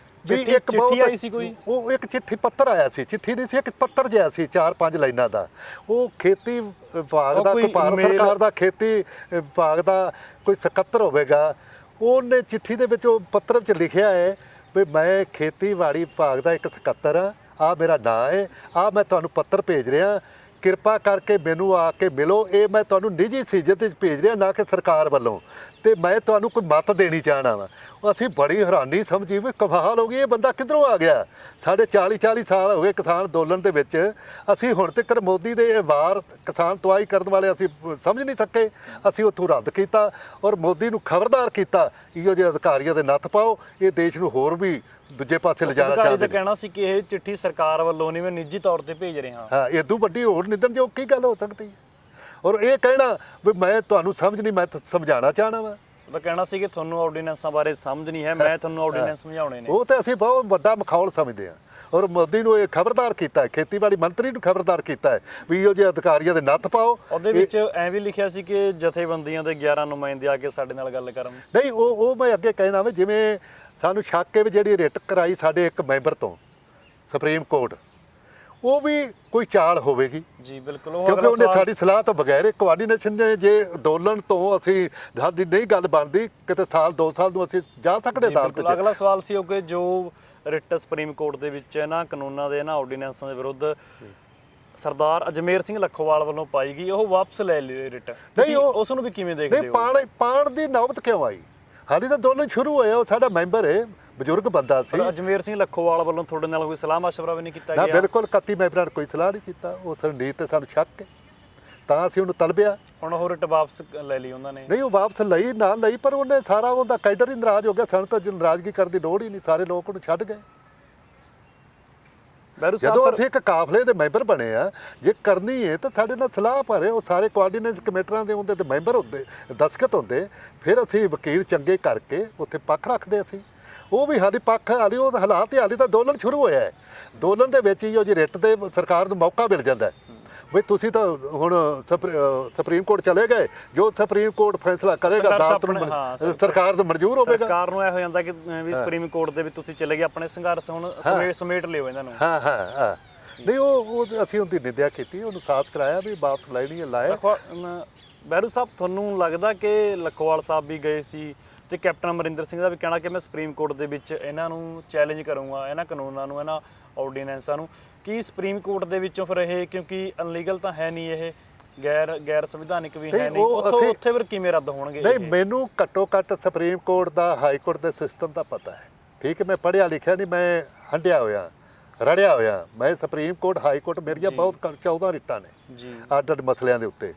ਵੀ ਇੱਕ ਬਹੁਤ ਸੀ, ਕੋਈ ਉਹ ਇੱਕ ਚਿੱਠੀ ਪੱਤਰ ਆਇਆ ਸੀ, ਚਿੱਠੀ ਨਹੀਂ ਸੀ, ਇੱਕ ਪੱਤਰ ਜਿਹਾ ਸੀ 4-5 ਲਾਈਨਾਂ ਦਾ। ਉਹ ਖੇਤੀ ਵਿਭਾਗ ਦਾ, ਕੋਈ ਭਾਰਤ ਸਰਕਾਰ ਦਾ ਖੇਤੀ ਵਿਭਾਗ ਦਾ ਕੋਈ ਸਕੱਤਰ ਹੋਵੇਗਾ, ਉਹਨੇ ਚਿੱਠੀ ਦੇ ਵਿੱਚ ਉਹ ਪੱਤਰ 'ਚ ਲਿਖਿਆ ਹੈ ਵੀ ਮੈਂ ਖੇਤੀਬਾੜੀ ਵਿਭਾਗ ਦਾ ਇੱਕ ਸਕੱਤਰ ਹਾਂ, ਆਹ ਮੇਰਾ ਨਾਂ ਹੈ, ਆਹ ਮੈਂ ਤੁਹਾਨੂੰ ਪੱਤਰ ਭੇਜ ਰਿਹਾ, ਕਿਰਪਾ ਕਰਕੇ ਮੈਨੂੰ ਆ ਕੇ ਮਿਲੋ। ਇਹ ਮੈਂ ਤੁਹਾਨੂੰ ਨਿੱਜੀ ਸੀਜਤ ਵਿੱਚ ਭੇਜ ਰਿਹਾ, ਨਾ ਕਿ ਸਰਕਾਰ ਵੱਲੋਂ, ਤੇ ਮੈਂ ਤੁਹਾਨੂੰ ਕੋਈ ਮੱਤ ਦੇਣੀ ਚਾਹਣਾ ਵਾ। ਅਸੀਂ ਬੜੀ ਹੈਰਾਨੀ ਸਮਝੀ ਵੀ ਕਮਾਲ ਹੋ ਗਈ, ਇਹ ਬੰਦਾ ਕਿੱਧਰੋਂ ਆ ਗਿਆ? ਸਾਡੇ 40-40 ਸਾਲ ਹੋ ਗਏ ਕਿਸਾਨ ਅੰਦੋਲਨ ਦੇ ਵਿੱਚ, ਅਸੀਂ ਹੁਣ ਤੱਕ ਮੋਦੀ ਦੇ ਵਾਰ ਕਿਸਾਨ ਤਬਾਹੀ ਕਰਨ ਵਾਲੇ ਅਸੀਂ ਸਮਝ ਨਹੀਂ ਸਕੇ। ਅਸੀਂ ਉੱਥੋਂ ਰੱਦ ਕੀਤਾ ਔਰ ਮੋਦੀ ਨੂੰ ਖਬਰਦਾਰ ਕੀਤਾ, ਇਹੋ ਜਿਹੇ ਅਧਿਕਾਰੀਆਂ ਦੇ ਨੱਥ ਪਾਓ, ਇਹ ਦੇਸ਼ ਨੂੰ ਹੋਰ ਵੀ ਦੂਜੇ ਪਾਸੇ ਲਿਜਾਣਾ ਚਾਹੁੰਦੇ ਨੇ। ਕਹਿਣਾ ਸੀ ਕਿ ਇਹ ਚਿੱਠੀ ਸਰਕਾਰ ਵੱਲੋਂ ਨਹੀਂ, ਮੈਂ ਨਿੱਜੀ ਤੌਰ ਤੇ ਭੇਜ ਰਿਹਾ ਹਾਂ। ਇਦੋਂ ਵੱਡੀ ਹੋਰ ਨਿੰਦਣਯੋਗ ਕੀ ਗੱਲ ਹੋ ਸਕਦੀ ਹੈ? ਔਰ ਇਹ ਕਹਿਣਾ ਵੀ ਮੈਂ ਤੁਹਾਨੂੰ ਸਮਝ ਨਹੀਂ, ਮੈਂ ਸਮਝਾਉਣਾ ਚਾਹਣਾ ਵਾ। ਉਹਦਾ ਕਹਿਣਾ ਸੀ ਕਿ ਤੁਹਾਨੂੰ ਆਰਡੀਨੈਂਸਾਂ ਬਾਰੇ ਸਮਝ ਨਹੀਂ ਹੈ, ਮੈਂ ਤੁਹਾਨੂੰ ਆਰਡੀਨੈਂਸ ਸਮਝਾਉਣੇ ਨੇ। ਉਹ ਤਾਂ ਅਸੀਂ ਬਹੁਤ ਵੱਡਾ ਮਖੌਲ ਸਮਝਦੇ ਹਾਂ। ਔਰ ਮੋਦੀ ਨੂੰ ਇਹ ਖਬਰਦਾਰ ਕੀਤਾ ਹੈ, ਖੇਤੀਬਾੜੀ ਮੰਤਰੀ ਨੂੰ ਖਬਰਦਾਰ ਕੀਤਾ ਹੈ ਵੀ ਇਹੋ ਜਿਹੇ ਅਧਿਕਾਰੀਆਂ ਦੇ ਨੱਥ ਪਾਓ। ਉਹਦੇ ਵਿੱਚ ਐਂ ਵੀ ਲਿਖਿਆ ਸੀ ਕਿ ਜਥੇਬੰਦੀਆਂ ਦੇ 11 ਨੁਮਾਇੰਦੇ ਆ ਕੇ ਸਾਡੇ ਨਾਲ ਗੱਲ ਕਰਨ। ਨਹੀਂ, ਉਹ ਮੈਂ ਅੱਗੇ ਕਹਿਣਾ ਵੀ ਜਿਵੇਂ ਸਾਨੂੰ ਸ਼ੱਕ ਹੈ ਵੀ ਜਿਹੜੀ ਰਿਟ ਕਰਾਈ ਸਾਡੇ ਇੱਕ ਮੈਂਬਰ ਤੋਂ ਸੁਪਰੀਮ ਕੋਰਟ, ਉਹ ਵੀ ਕੋਈ ਚਾਲ ਹੋਵੇਗੀ ਜੀ। ਬਿਲਕੁਲ, ਕਿਉਂਕਿ ਉਹਨੇ ਸਾਡੀ ਸਲਾਹ ਤੋਂ ਬਗੈਰ ਕੋਆਰਡੀਨੇਸ਼ਨ ਦੇ, ਜੇ ਅੰਦੋਲਨ ਤੋਂ ਅਸੀਂ ਸਾਡੀ ਨਹੀਂ ਗੱਲ ਬਣਦੀ, ਕਿਤੇ ਸਾਲ 2 ਸਾਲ ਨੂੰ ਅਸੀਂ ਜਾ ਸਕਦੇ ਅਦਾਲਤ 'ਚ। ਅਗਲਾ ਸਵਾਲ ਸੀ ਉਹ ਕਿ ਜੋ ਰਿਟ ਸੁਪਰੀਮ ਕੋਰਟ ਦੇ ਵਿੱਚ ਇਹਨਾਂ ਕਾਨੂੰਨਾਂ ਦੇ, ਇਹਨਾਂ ਆਰਡੀਨੈਂਸਾਂ ਦੇ ਵਿਰੁੱਧ ਸਰਦਾਰ ਅਜਮੇਰ ਸਿੰਘ ਲੱਖੋਵਾਲ ਵੱਲੋਂ ਪਾਈ ਗਈ ਉਹ ਵਾਪਸ ਲੈ ਲਈ ਰਿਟ, ਤੁਸੀਂ ਉਸ ਨੂੰ ਵੀ ਕਿਵੇਂ ਦੇਖਦੇ ਨਹੀਂ ਹੋ? ਪਾਣ ਦੀ ਨੌਬਤ ਕਿਉਂ ਆਈ? ਹਾਲੇ ਤਾਂ ਦੋਨੋਂ ਸ਼ੁਰੂ ਹੋਏ, ਉਹ ਸਾਡਾ ਮੈਂਬਰ ਹੈ, ਬਜ਼ੁਰਗ ਬੰਦਾ ਸੀ। ਅਜਮੇਰ ਸਿੰਘ ਲੱਖੋਵਾਲ ਵੱਲੋਂ ਤੁਹਾਡੇ ਨਾਲ ਕੋਈ ਸਲਾਹ ਮਸ਼ਵਰਾ ਵੀ ਨਹੀਂ ਕੀਤਾ ਨਾ ਗਿਆ? ਬਿਲਕੁਲ 31 ਮੈਂਬਰਾਂ ਨੇ ਕੋਈ ਸਲਾਹ ਨਹੀਂ ਕੀਤਾ, ਉਸ ਨੀਤ ਤੇ ਸਾਨੂੰ ਸ਼ੱਕ ਹੈ, ਤਾਂ ਅਸੀਂ ਉਹਨੂੰ ਤਲਬਿਆ। ਹੁਣ ਉਹ ਰਿਟ ਵਾਪਸ ਲੈ ਲਈ ਉਹਨਾਂ ਨੇ? ਨਹੀਂ, ਉਹ ਵਾਪਸ ਲਈ ਨਾ ਲਈ, ਪਰ ਉਹਨੇ ਸਾਰਾ ਉਹਦਾ ਕੈਡਰ ਹੀ ਨਾਰਾਜ਼ ਹੋ ਗਿਆ। ਸਾਨੂੰ ਤਾਂ ਨਾਰਾਜ਼ਗੀ ਕਰਨ ਦੀ ਲੋੜ ਹੀ ਨਹੀਂ, ਸਾਰੇ ਲੋਕ ਉਹਨੂੰ ਛੱਡ ਗਏ। ਜਦੋਂ ਅਸੀਂ ਇੱਕ ਕਾਫਲੇ ਦੇ ਮੈਂਬਰ ਬਣੇ ਆ, ਜੇ ਕਰਨੀ ਹੈ ਤਾਂ ਸਾਡੇ ਨਾਲ ਸਲਾਹ ਭਰੇ, ਉਹ ਸਾਰੇ ਕੋਆਰਡੀਨੇਟ ਕਮੇਟਰਾਂ ਦੇ ਉਹਦੇ ਤੇ ਮੈਂਬਰ ਹੁੰਦੇ, ਦਸਖਤ ਹੁੰਦੇ, ਫਿਰ ਅਸੀਂ ਵਕੀਲ ਚੰਗੇ ਕਰਕੇ ਉੱਥੇ ਪੱਖ ਰੱਖਦੇ। ਅਸੀਂ ਉਹ ਵੀ ਸਾਡੀ ਪੱਖ ਹਾਲੀ, ਉਹ ਹਾਲਾਤ ਹਾਲੀ ਤਾਂ ਦੋਲਨ ਸ਼ੁਰੂ ਹੋਇਆ ਹੈ। ਦੋਲਨ ਦੇ ਵਿੱਚ ਹੀ ਉਹ ਜੀ ਰਿਟ ਦੇ ਸਰਕਾਰ ਨੂੰ ਮੌਕਾ ਮਿਲ ਜਾਂਦਾ ਵੀ ਤੁਸੀਂ ਤਾਂ ਹੁਣ ਸੁਪਰੀਮ ਕੋਰਟ ਚਲੇ ਗਏ, ਜੋ ਸੁਪਰੀਮ ਕੋਰਟ ਫੈਸਲਾ ਕਰੇਗਾ ਅਦਾਲਤ ਨੂੰ ਸਰਕਾਰ ਨੂੰ ਮਨਜ਼ੂਰ ਹੋਵੇਗਾ। ਸਰਕਾਰ ਨੂੰ ਇਹ ਹੋ ਜਾਂਦਾ ਕਿ ਵੀ ਸੁਪਰੀਮ ਕੋਰਟ ਦੇ ਵਿੱਚ ਤੁਸੀਂ ਚਲੇ ਗਏ, ਆਪਣੇ ਸੰਘਰਸ਼ ਹੁਣ ਸਮੇਟ ਲਿਓ ਇਹਨਾਂ ਨੂੰ। ਹਾਂ ਨਹੀਂ, ਉਹ ਅਸੀਂ ਉਹਦੀ ਨਿੰਦਿਆ ਕੀਤੀ, ਉਹਨੂੰ ਸਾਫ਼ ਕਰਾਇਆ ਵੀ ਵਾਪਸ ਲੈਣੀ ਹੈ, ਲਾਇਆ। ਬਹਿਰੂ ਸਾਹਿਬ, ਤੁਹਾਨੂੰ ਲੱਗਦਾ ਕਿ ਲੱਖੋਵਾਲ ਸਾਹਿਬ ਵੀ ਗਏ ਸੀ ਤੇ ਕੈਪਟਨ ਅਮਰਿੰਦਰ ਸਿੰਘ ਦਾ ਵੀ ਕਹਿਣਾ ਕਿ ਮੈਂ ਸੁਪਰੀਮ ਕੋਰਟ ਦੇ ਵਿੱਚ ਇਹਨਾਂ ਨੂੰ ਚੈਲੰਜ ਕਰੂੰਗਾ, ਇਹਨਾਂ ਕਾਨੂੰਨਾਂ ਨੂੰ, ਇਹਨਾਂ ਆਰਡੀਨੈਂਸਾਂ ਨੂੰ, ਕੀ ਸੁਪਰੀਮ ਕੋਰਟ ਦੇ ਵਿੱਚੋਂ ਫਿਰ ਇਹ, ਕਿਉਂਕਿ ਅਨਲੀਗਲ ਤਾਂ ਹੈ ਨਹੀਂ, ਇਹ ਗੈਰ ਸੰਵਿਧਾਨਿਕ ਵੀ ਹੈ ਨਹੀਂ, ਉੱਥੇ ਫਿਰ ਕਿਵੇਂ ਰੱਦ ਹੋਣਗੇ? ਨਹੀਂ, ਮੈਨੂੰ ਘੱਟੋ ਘੱਟ ਸੁਪਰੀਮ ਕੋਰਟ ਦਾ, ਹਾਈ ਕੋਰਟ ਦੇ ਸਿਸਟਮ ਦਾ ਪਤਾ ਹੈ। ਠੀਕ ਹੈ, ਮੈਂ ਪੜ੍ਹਿਆ ਲਿਖਿਆ ਨਹੀਂ, ਮੈਂ ਹੰਡਿਆ ਹੋਇਆ, ਰੜਿਆ ਹੋਇਆ। ਮੈਂ ਸੁਪਰੀਮ ਕੋਰਟ, ਹਾਈ ਕੋਰਟ ਮੇਰੀਆਂ ਬਹੁਤ 14 ਰਿਟਾਂ ਨੇ ਜੀ, ਅੱਡ ਮਸਲਿਆਂ ਦੇ ਉੱਤੇ।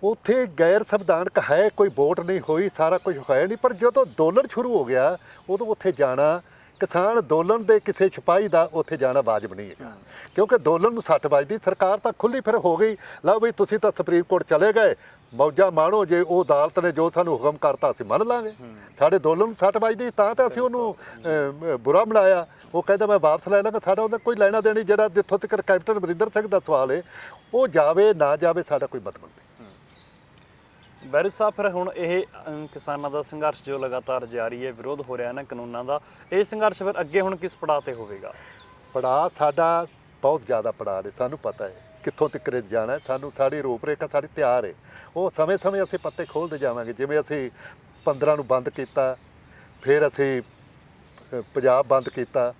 ਉੱਥੇ ਗੈਰ ਸੰਵਿਧਾਨਕ ਹੈ, ਕੋਈ ਵੋਟ ਨਹੀਂ ਹੋਈ, ਸਾਰਾ ਕੁਝ ਹੋਇਆ ਨਹੀਂ, ਪਰ ਜਦੋਂ ਅੰਦੋਲਨ ਸ਼ੁਰੂ ਹੋ ਗਿਆ ਉਦੋਂ ਉੱਥੇ ਜਾਣਾ, ਕਿਸਾਨ ਅੰਦੋਲਨ ਦੇ ਕਿਸੇ ਸਿਪਾਹੀ ਦਾ ਉੱਥੇ ਜਾਣਾ ਵਾਜਬ ਨਹੀਂ ਹੈਗਾ, ਕਿਉਂਕਿ ਅੰਦੋਲਨ ਨੂੰ ਸੱਟ ਵੱਜਦੀ। ਸਰਕਾਰ ਤਾਂ ਖੁੱਲੀ ਫਿਰ ਹੋ ਗਈ, ਲਓ ਵੀ ਤੁਸੀਂ ਤਾਂ ਸੁਪਰੀਮ ਕੋਰਟ ਚਲੇ ਗਏ, ਮੌਜਾਂ ਮਾਣੋ, ਜੇ ਉਹ ਅਦਾਲਤ ਨੇ ਜੋ ਸਾਨੂੰ ਹੁਕਮ ਕਰਤਾ ਅਸੀਂ ਮੰਨ ਲਾਂਗੇ। ਸਾਡੇ ਅੰਦੋਲਨ ਨੂੰ ਸੱਟ ਵੱਜਦੀ, ਤਾਂ ਅਸੀਂ ਉਹਨੂੰ ਬੁਰਾ ਬਣਾਇਆ। ਉਹ ਕਹਿੰਦਾ ਮੈਂ ਵਾਪਸ ਲੈ ਲਾਂਗਾ, ਸਾਡਾ ਉਹਦਾ ਕੋਈ ਲੈਣਾ ਦੇਣੀ। ਜਿਹੜਾ ਜਿੱਥੋਂ ਤੱਕ ਕੈਪਟਨ ਅਮਰਿੰਦਰ ਸਿੰਘ ਦਾ ਸਵਾਲ ਹੈ, ਉਹ ਜਾਵੇ ਨਾ ਜਾਵੇ ਸਾਡਾ ਕੋਈ ਮਤਲਬ ਨਹੀਂ। ਬਹਿਰੂ ਸਾਹਿਬ, ਫਿਰ ਹੁਣ ਇਹ ਕਿਸਾਨਾਂ ਦਾ ਸੰਘਰਸ਼ ਜੋ ਲਗਾਤਾਰ ਜਾਰੀ ਹੈ, ਵਿਰੋਧ ਹੋ ਰਿਹਾ ਨਾ ਕਾਨੂੰਨਾਂ ਦਾ, ਇਹ ਸੰਘਰਸ਼ ਫਿਰ ਅੱਗੇ ਹੁਣ ਕਿਸ ਪੜਾਅ ਤੇ ਹੋਵੇਗਾ? ਪੜਾਅ ਸਾਡਾ ਬਹੁਤ ਜ਼ਿਆਦਾ ਪੜਾਅ ਹੈ, ਸਾਨੂੰ ਪਤਾ ਹੈ ਕਿੱਥੋਂ ਤੱਕ ਜਾਣਾ। ਸਾਨੂੰ ਸਾਡੀ ਰੂਪਰੇਖਾ ਸਾਡੀ ਤਿਆਰ ਹੈ, ਉਹ ਸਮੇਂ-ਸਮੇਂ ਅਸੀਂ ਪੱਤੇ ਖੋਲ੍ਹਦੇ ਜਾਵਾਂਗੇ। ਜਿਵੇਂ ਅਸੀਂ 15 ਨੂੰ ਬੰਦ ਕੀਤਾ, ਫਿਰ ਅਸੀਂ ਪੰਜਾਬ ਬੰਦ ਕੀਤਾ,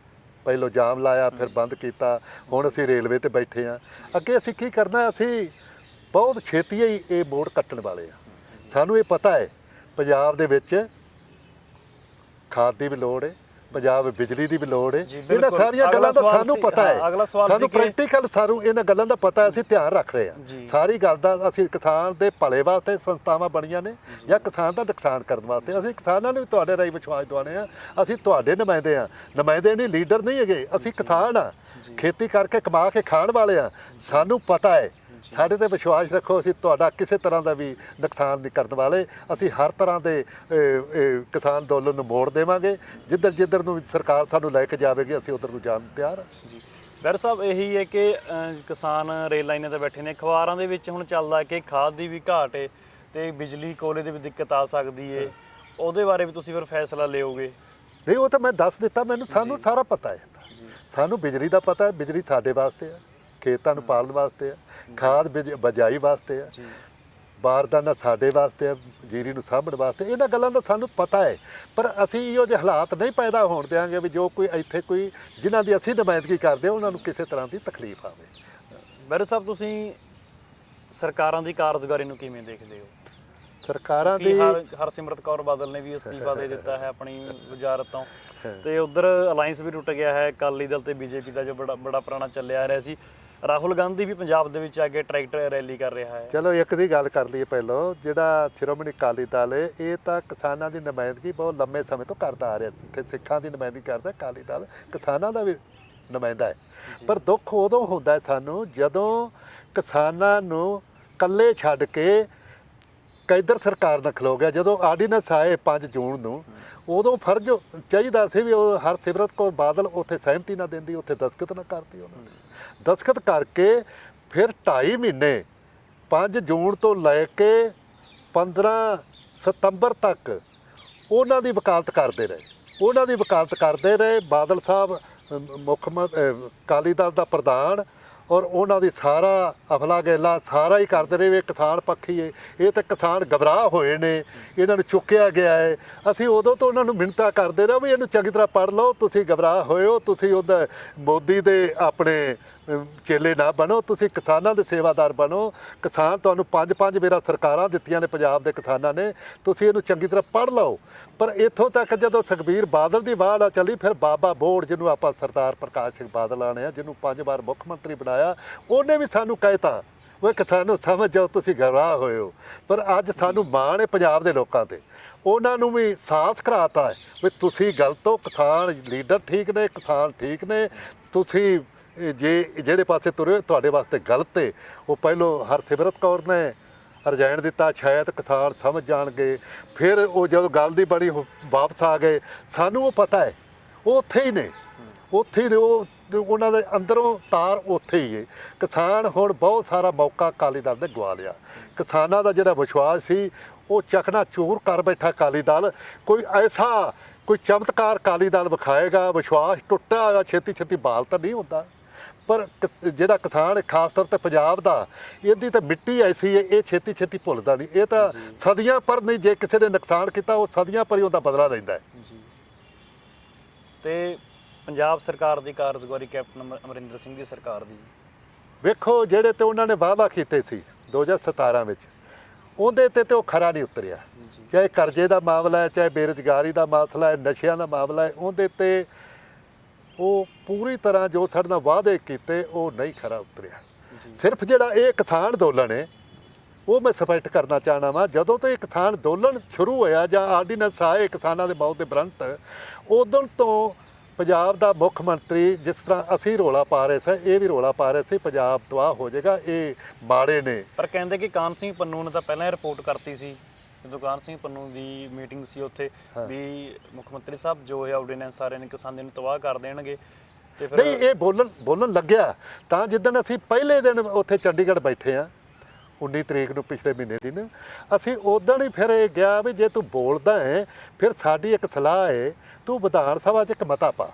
ਪਹਿਲੋਂ ਜਾਮ ਲਾਇਆ, ਫਿਰ ਬੰਦ ਕੀਤਾ, ਹੁਣ ਅਸੀਂ ਰੇਲਵੇ ਤੇ ਬੈਠੇ ਹਾਂ। ਅੱਗੇ ਅਸੀਂ ਕੀ ਕਰਨਾ? ਅਸੀਂ ਬਹੁਤ ਛੇਤੀ ਹੀ ਇਹ ਮੋੜ ਕੱਟਣ ਵਾਲੇ ਹਾਂ। ਸਾਨੂੰ ਇਹ ਪਤਾ ਹੈ ਪੰਜਾਬ ਦੇ ਵਿੱਚ ਖਾਦ ਦੀ ਵੀ ਲੋੜ ਹੈ, ਪੰਜਾਬ ਬਿਜਲੀ ਦੀ ਵੀ ਲੋੜ ਹੈ। ਇਹਨਾਂ ਸਾਰੀਆਂ ਗੱਲਾਂ ਦਾ ਸਾਨੂੰ ਪਤਾ ਹੈ, ਸਾਨੂੰ ਪ੍ਰੈਕਟੀਕਲ ਸਾਨੂੰ ਇਹਨਾਂ ਗੱਲਾਂ ਦਾ ਪਤਾ ਹੈ, ਅਸੀਂ ਧਿਆਨ ਰੱਖ ਰਹੇ ਹਾਂ। ਸਾਰੀ ਗੱਲ ਦਾ ਅਸੀਂ ਕਿਸਾਨ ਦੇ ਭਲੇ ਵਾਸਤੇ ਸੰਸਥਾਵਾਂ ਬਣੀਆਂ ਨੇ ਜਾਂ ਕਿਸਾਨ ਦਾ ਨੁਕਸਾਨ ਕਰਨ ਵਾਸਤੇ। ਅਸੀਂ ਕਿਸਾਨਾਂ ਨੂੰ ਵੀ ਤੁਹਾਡੇ ਰਾਹੀਂ ਵਿਸ਼ਵਾਸ ਦਿਵਾਉਂਦੇ ਹਾਂ, ਅਸੀਂ ਤੁਹਾਡੇ ਨੁਮਾਇੰਦੇ ਹਾਂ, ਨੁਮਾਇੰਦੇ ਨਹੀਂ, ਲੀਡਰ ਨਹੀਂ ਹੈਗੇ। ਅਸੀਂ ਕਿਸਾਨ ਹਾਂ, ਖੇਤੀ ਕਰਕੇ ਕਮਾ ਕੇ ਖਾਣ ਵਾਲੇ ਹਾਂ, ਸਾਨੂੰ ਪਤਾ ਹੈ। ਸਾਡੇ ਤੇ ਵਿਸ਼ਵਾਸ ਰੱਖੋ, ਅਸੀਂ ਤੁਹਾਡਾ ਕਿਸੇ ਤਰ੍ਹਾਂ ਦਾ ਵੀ ਨੁਕਸਾਨ ਨਹੀਂ ਕਰਨ ਵਾਲੇ। ਅਸੀਂ ਹਰ ਤਰ੍ਹਾਂ ਦੇ ਕਿਸਾਨ ਅੰਦੋਲਨ ਨੂੰ ਮੋੜ ਦੇਵਾਂਗੇ। ਜਿੱਧਰ ਨੂੰ ਸਰਕਾਰ ਸਾਨੂੰ ਲੈ ਕੇ ਜਾਵੇਗੀ, ਅਸੀਂ ਉੱਧਰ ਨੂੰ ਜਾਣ ਨੂੰ ਤਿਆਰ ਹਾਂ। ਜੀ ਬਹਿਰੂ ਸਾਹਿਬ, ਇਹੀ ਹੈ ਕਿ ਕਿਸਾਨ ਰੇਲ ਲਾਈਨਾਂ 'ਤੇ ਬੈਠੇ ਨੇ, ਅਖਬਾਰਾਂ ਦੇ ਵਿੱਚ ਹੁਣ ਚੱਲਦਾ ਕਿ ਖਾਦ ਦੀ ਵੀ ਘਾਟ ਹੈ ਅਤੇ ਬਿਜਲੀ ਕੋਲੇ ਦੀ ਵੀ ਦਿੱਕਤ ਆ ਸਕਦੀ ਹੈ, ਉਹਦੇ ਬਾਰੇ ਵੀ ਤੁਸੀਂ ਫਿਰ ਫੈਸਲਾ ਲਿਓਗੇ? ਨਹੀਂ, ਉਹ ਤਾਂ ਮੈਂ ਦੱਸ ਦਿੱਤਾ, ਸਾਨੂੰ ਸਾਰਾ ਪਤਾ ਹੈ। ਸਾਨੂੰ ਬਿਜਲੀ ਦਾ ਪਤਾ ਹੈ, ਬਿਜਲੀ ਸਾਡੇ ਵਾਸਤੇ ਹੈ, ਖੇਤਾਂ ਨੂੰ ਪਾਲਣ ਵਾਸਤੇ ਹੈ, ਖਾਦ ਬਜਾਈ ਵਾਸਤੇ ਹੈ, ਬਾਰਦਾਨਾ ਸਾਡੇ ਵਾਸਤੇ ਹੈ, ਜੀਰੀ ਨੂੰ ਸਾਂਭਣ ਵਾਸਤੇ। ਇਹਨਾਂ ਗੱਲਾਂ ਦਾ ਸਾਨੂੰ ਪਤਾ ਹੈ, ਪਰ ਅਸੀਂ ਇਹੋ ਜਿਹੇ ਹਾਲਾਤ ਨਹੀਂ ਪੈਦਾ ਹੋਣ ਦਿਆਂਗੇ ਵੀ ਜੋ ਕੋਈ ਇੱਥੇ ਕੋਈ ਜਿਨ੍ਹਾਂ ਦੀ ਅਸੀਂ ਨੁਮਾਇੰਦਗੀ ਕਰਦੇ ਉਹਨਾਂ ਨੂੰ ਕਿਸੇ ਤਰ੍ਹਾਂ ਦੀ ਤਕਲੀਫ ਆਵੇ। ਬਹਿਰੂ ਸਾਹਿਬ, ਤੁਸੀਂ ਸਰਕਾਰਾਂ ਦੀ ਕਾਰਜਕਾਰੀ ਨੂੰ ਕਿਵੇਂ ਦੇਖਦੇ ਹੋ? ਸਰਕਾਰਾਂ ਦੀ ਹਰਸਿਮਰਤ ਕੌਰ ਬਾਦਲ ਨੇ ਵੀ ਅਸਤੀਫਾ ਦੇ ਦਿੱਤਾ ਹੈ ਆਪਣੀ ਵਜ਼ਾਰਤ ਤੋਂ, ਤੇ ਉਧਰ ਅਲਾਈਅੰਸ ਵੀ ਟੁੱਟ ਗਿਆ ਹੈ ਅਕਾਲੀ ਦਲ ਤੇ ਬੀਜੇਪੀ ਦਾ, ਜੋ ਬੜਾ ਪੁਰਾਣਾ ਚੱਲਿਆ ਆ ਰਿਹਾ ਸੀ। ਰਾਹੁਲ ਗਾਂਧੀ ਵੀ ਪੰਜਾਬ ਦੇ ਵਿੱਚ ਆ ਕੇ ਟਰੈਕਟਰ ਰੈਲੀ ਕਰ ਰਿਹਾ ਹੈ। ਚਲੋ ਇੱਕ ਦੀ ਗੱਲ ਕਰ ਲਈਏ ਪਹਿਲਾਂ, ਜਿਹੜਾ ਸ਼੍ਰੋਮਣੀ ਅਕਾਲੀ ਦਲ ਹੈ ਇਹ ਤਾਂ ਕਿਸਾਨਾਂ ਦੀ ਨੁਮਾਇੰਦਗੀ ਬਹੁਤ ਲੰਮੇ ਸਮੇਂ ਤੋਂ ਕਰਦਾ ਆ ਰਿਹਾ ਸੀ। ਸਿੱਖਾਂ ਦੀ ਨੁਮਾਇੰਦਗੀ ਕਰਦਾ ਅਕਾਲੀ ਦਲ, ਕਿਸਾਨਾਂ ਦਾ ਵੀ ਨੁਮਾਇੰਦਾ ਹੈ। ਪਰ ਦੁੱਖ ਉਦੋਂ ਹੁੰਦਾ ਸਾਨੂੰ ਜਦੋਂ ਕਿਸਾਨਾਂ ਨੂੰ ਇਕੱਲੇ ਛੱਡ ਕੇ ਕੇਂਦਰ ਸਰਕਾਰ ਨਾਲ ਖਲੋ ਗਿਆ। ਜਦੋਂ ਆਰਡੀਨੈਂਸ ਆਏ 5 ਜੂਨ ਨੂੰ, ਉਦੋਂ ਫਰਜ਼ ਚਾਹੀਦਾ ਸੀ ਵੀ ਉਹ ਹਰਸਿਮਰਤ ਕੌਰ ਬਾਦਲ ਉੱਥੇ ਸਹਿਮਤੀ ਨਾ ਦਿੰਦੀ, ਉੱਥੇ ਦਸਤਖਤ ਨਾ ਕਰਦੀ। ਉਹਨਾਂ ਨੇ ਦਸਤਖਤ ਕਰਕੇ ਫਿਰ 2.5 ਮਹੀਨੇ 5 ਜੂਨ ਤੋਂ ਲੈ ਕੇ 15 ਸਤੰਬਰ ਤੱਕ ਉਹਨਾਂ ਦੀ ਵਕਾਲਤ ਕਰਦੇ ਰਹੇ। ਬਾਦਲ ਸਾਹਿਬ ਮੁੱਖ ਅਕਾਲੀ ਦਲ ਦਾ ਪ੍ਰਧਾਨ, ਔਰ ਉਹਨਾਂ ਦੀ ਸਾਰਾ ਅਫਲਾ ਗੈਲਾ ਸਾਰਾ ਹੀ ਕਰਦੇ ਰਹੇ ਵੀ ਕਿਸਾਨ ਪੱਖੀ ਹੈ, ਇਹ ਤਾਂ ਕਿਸਾਨ ਘਬਰਾਹ ਹੋਏ ਨੇ, ਇਹਨਾਂ ਨੂੰ ਚੁੱਕਿਆ ਗਿਆ ਹੈ। ਅਸੀਂ ਉਦੋਂ ਤੋਂ ਉਹਨਾਂ ਨੂੰ ਮਿੰਨਤਾਂ ਕਰਦੇ ਰਹੇ ਵੀ ਇਹਨੂੰ ਚੰਗੀ ਤਰ੍ਹਾਂ ਪੜ੍ਹ ਲਓ, ਤੁਸੀਂ ਘਬਰਾਹ ਹੋਏ ਹੋ, ਤੁਸੀਂ ਉਹਦਾ ਮੋਦੀ ਦੇ ਆਪਣੇ ਚੇਲੇ ਨਾ ਬਣੋ, ਤੁਸੀਂ ਕਿਸਾਨਾਂ ਦੇ ਸੇਵਾਦਾਰ ਬਣੋ। ਕਿਸਾਨ ਤੁਹਾਨੂੰ 5-5 ਵੇਰਾ ਸਰਕਾਰਾਂ ਦਿੱਤੀਆਂ ਨੇ ਪੰਜਾਬ ਦੇ ਕਿਸਾਨਾਂ ਨੇ, ਤੁਸੀਂ ਇਹਨੂੰ ਚੰਗੀ ਤਰ੍ਹਾਂ ਪੜ੍ਹ ਲਓ। ਪਰ ਇੱਥੋਂ ਤੱਕ ਜਦੋਂ ਸੁਖਬੀਰ ਬਾਦਲ ਦੀ ਵਾਹ ਨਾ ਚੱਲੀ, ਫਿਰ ਬਾਬਾ ਬੋੜ, ਜਿਹਨੂੰ ਆਪਾਂ ਸਰਦਾਰ ਪ੍ਰਕਾਸ਼ ਸਿੰਘ ਬਾਦਲ ਆਣੇ ਆ, ਜਿਹਨੂੰ 5 ਵਾਰ ਮੁੱਖ ਮੰਤਰੀ ਬਣਾਇਆ, ਉਹਨੇ ਵੀ ਸਾਨੂੰ ਕਹਿਤਾ ਉਹ ਕਿਸਾਨੋਂ ਸਮਝ ਜਾਓ ਤੁਸੀਂ ਗਵਾਹ ਹੋਏ ਹੋ। ਪਰ ਅੱਜ ਸਾਨੂੰ ਮਾਣ ਹੈ ਪੰਜਾਬ ਦੇ ਲੋਕਾਂ ਤੇ, ਉਹਨਾਂ ਨੂੰ ਵੀ ਸਾਥ ਕਰਾਤਾ ਹੈ ਵੀ ਤੁਸੀਂ ਗਲਤ ਹੋ, ਕਿਸਾਨ ਲੀਡਰ ਠੀਕ ਨੇ, ਕਿਸਾਨ ਠੀਕ ਨੇ, ਤੁਸੀਂ ਜੇ ਜਿਹੜੇ ਪਾਸੇ ਤੁਰੇ ਤੁਹਾਡੇ ਵਾਸਤੇ ਗਲਤ ਹੈ। ਉਹ ਪਹਿਲੋਂ ਹਰਸਿਮਰਤ ਕੌਰ ਨੇ ਰਿਜ਼ਾਈਨ ਦਿੱਤਾ, ਸ਼ਾਇਦ ਕਿਸਾਨ ਸਮਝ ਜਾਣਗੇ। ਫਿਰ ਉਹ ਜਦੋਂ ਗੱਲ ਦੀ ਬੜੀ ਵਾਪਸ ਆ ਗਏ, ਸਾਨੂੰ ਉਹ ਪਤਾ ਹੈ ਉਹ ਉੱਥੇ ਹੀ ਨੇ, ਉੱਥੇ ਹੀ ਨੇ, ਉਹ ਉਹਨਾਂ ਦੇ ਅੰਦਰੋਂ ਤਾਰ ਉੱਥੇ ਹੀ ਹੈ। ਕਿਸਾਨ ਹੁਣ ਬਹੁਤ ਸਾਰਾ ਮੌਕਾ ਅਕਾਲੀ ਦਲ ਨੇ ਗਵਾ ਲਿਆ। ਕਿਸਾਨਾਂ ਦਾ ਜਿਹੜਾ ਵਿਸ਼ਵਾਸ ਸੀ ਉਹ ਚਕਨਾ ਚੂਰ ਕਰ ਬੈਠਾ ਅਕਾਲੀ ਦਲ। ਕੋਈ ਚਮਤਕਾਰ ਅਕਾਲੀ ਦਲ ਵਿਖਾਏਗਾ, ਵਿਸ਼ਵਾਸ ਟੁੱਟਿਆ ਹੋਇਆ ਛੇਤੀ ਛੇਤੀ ਬਹਾਲ ਤਾਂ ਨਹੀਂ ਹੁੰਦਾ। ਪਰ ਜਿਹੜਾ ਕਿਸਾਨ ਖਾਸ ਤੌਰ ਤੇ ਪੰਜਾਬ ਦਾ, ਇਹਦੀ ਤਾਂ ਮਿੱਟੀ ਐਸੀ ਹੈ, ਇਹ ਛੇਤੀ ਛੇਤੀ ਭੁੱਲਦਾ ਨਹੀਂ। ਇਹ ਤਾਂ ਸਦੀਆਂ ਪਰ ਨਹੀਂ, ਜੇ ਕਿਸੇ ਨੇ ਨੁਕਸਾਨ ਕੀਤਾ ਉਹ ਸਦੀਆਂ ਪਰ ਹੀ ਉਹਦਾ ਬਦਲਾ ਲੈਂਦਾ ਹੈ। ਤੇ ਪੰਜਾਬ ਸਰਕਾਰ ਦੀ ਕਾਰਜਕਾਰੀ ਕੈਪਟਨ ਅਮਰਿੰਦਰ ਸਿੰਘ ਦੀ ਸਰਕਾਰ ਦੀ, ਵੇਖੋ ਜਿਹੜੇ ਤੇ ਉਹਨਾਂ ਨੇ ਵਾਅਦਾ ਕੀਤੇ ਸੀ 2017 ਵਿੱਚ, ਉਹਦੇ ਤੇ ਉਹ ਖਰਾ ਨਹੀਂ ਉਤਰਿਆ। ਚਾਹੇ ਕਰਜ਼ੇ ਦਾ ਮਾਮਲਾ ਹੈ, ਚਾਹੇ ਬੇਰੁਜ਼ਗਾਰੀ ਦਾ ਮਸਲਾ ਹੈ, ਨਸ਼ਿਆਂ ਦਾ ਮਾਮਲਾ ਹੈ, ਉਹਦੇ ਤੇ ਉਹ ਪੂਰੀ ਤਰ੍ਹਾਂ ਜੋ ਸਾਡੇ ਨਾਲ ਵਾਅਦੇ ਕੀਤੇ ਉਹ ਨਹੀਂ ਖਰਾ ਉਤਰਿਆ। ਸਿਰਫ ਜਿਹੜਾ ਇਹ ਕਿਸਾਨ ਅੰਦੋਲਨ ਹੈ ਉਹ ਮੈਂ ਸਪਸ਼ਟ ਕਰਨਾ ਚਾਹਣਾ ਵਾਂ, ਜਦੋਂ ਤੋਂ ਇਹ ਕਿਸਾਨ ਅੰਦੋਲਨ ਸ਼ੁਰੂ ਹੋਇਆ ਜਾਂ ਆਰਡੀਨੈਂਸ ਆਏ ਕਿਸਾਨਾਂ ਦੇ ਮੌਤ ਦੇ ਵਿਰੁੱਧ, ਉਦੋਂ ਤੋਂ ਪੰਜਾਬ ਦਾ ਮੁੱਖ ਮੰਤਰੀ, ਜਿਸ ਤਰ੍ਹਾਂ ਅਸੀਂ ਰੌਲਾ ਪਾ ਰਹੇ ਸੀ, ਇਹ ਵੀ ਰੌਲਾ ਪਾ ਰਹੇ ਸੀ ਪੰਜਾਬ ਤਬਾਹ ਹੋ ਜਾਏਗਾ, ਇਹ ਮਾੜੇ ਨੇ। ਪਰ ਕਹਿੰਦੇ ਕਿ ਕਾਹਨ ਸਿੰਘ ਪੰਨੂ ਨੇ ਤਾਂ ਪਹਿਲਾਂ ਹੀ ਰਿਪੋਰਟ ਕਰਤੀ ਸੀ, ਜਦੋਂ ਕਾਹਨ ਸਿੰਘ ਪੰਨੂ ਦੀ ਮੀਟਿੰਗ ਸੀ ਉੱਥੇ, ਵੀ ਮੁੱਖ ਮੰਤਰੀ ਸਾਹਿਬ ਜੋ ਇਹ ਆਰਡੀਨੈਂਸ ਸਾਰੇ ਨੇ ਕਿਸਾਨਾਂ ਨੂੰ ਤਬਾਹ ਕਰ ਦੇਣਗੇ। ਤੇ ਫਿਰ ਨਹੀਂ, ਇਹ ਬੋਲਣ ਲੱਗਿਆ ਤਾਂ ਜਿੱਦਣ ਅਸੀਂ ਪਹਿਲੇ ਦਿਨ ਉੱਥੇ ਚੰਡੀਗੜ੍ਹ ਬੈਠੇ ਹਾਂ 19 ਤਰੀਕ ਨੂੰ, ਪਿਛਲੇ ਮਹੀਨੇ ਦੀ ਨੂੰ, ਅਸੀਂ ਉਦੋਂ ਹੀ ਫਿਰ ਇਹ ਗਿਆ ਵੀ ਜੇ ਤੂੰ ਬੋਲਦਾ ਹੈ, ਫਿਰ ਸਾਡੀ ਇੱਕ ਸਲਾਹ ਹੈ ਤੂੰ ਵਿਧਾਨ ਸਭਾ 'ਚ ਇੱਕ ਮਤਾ ਪਾ,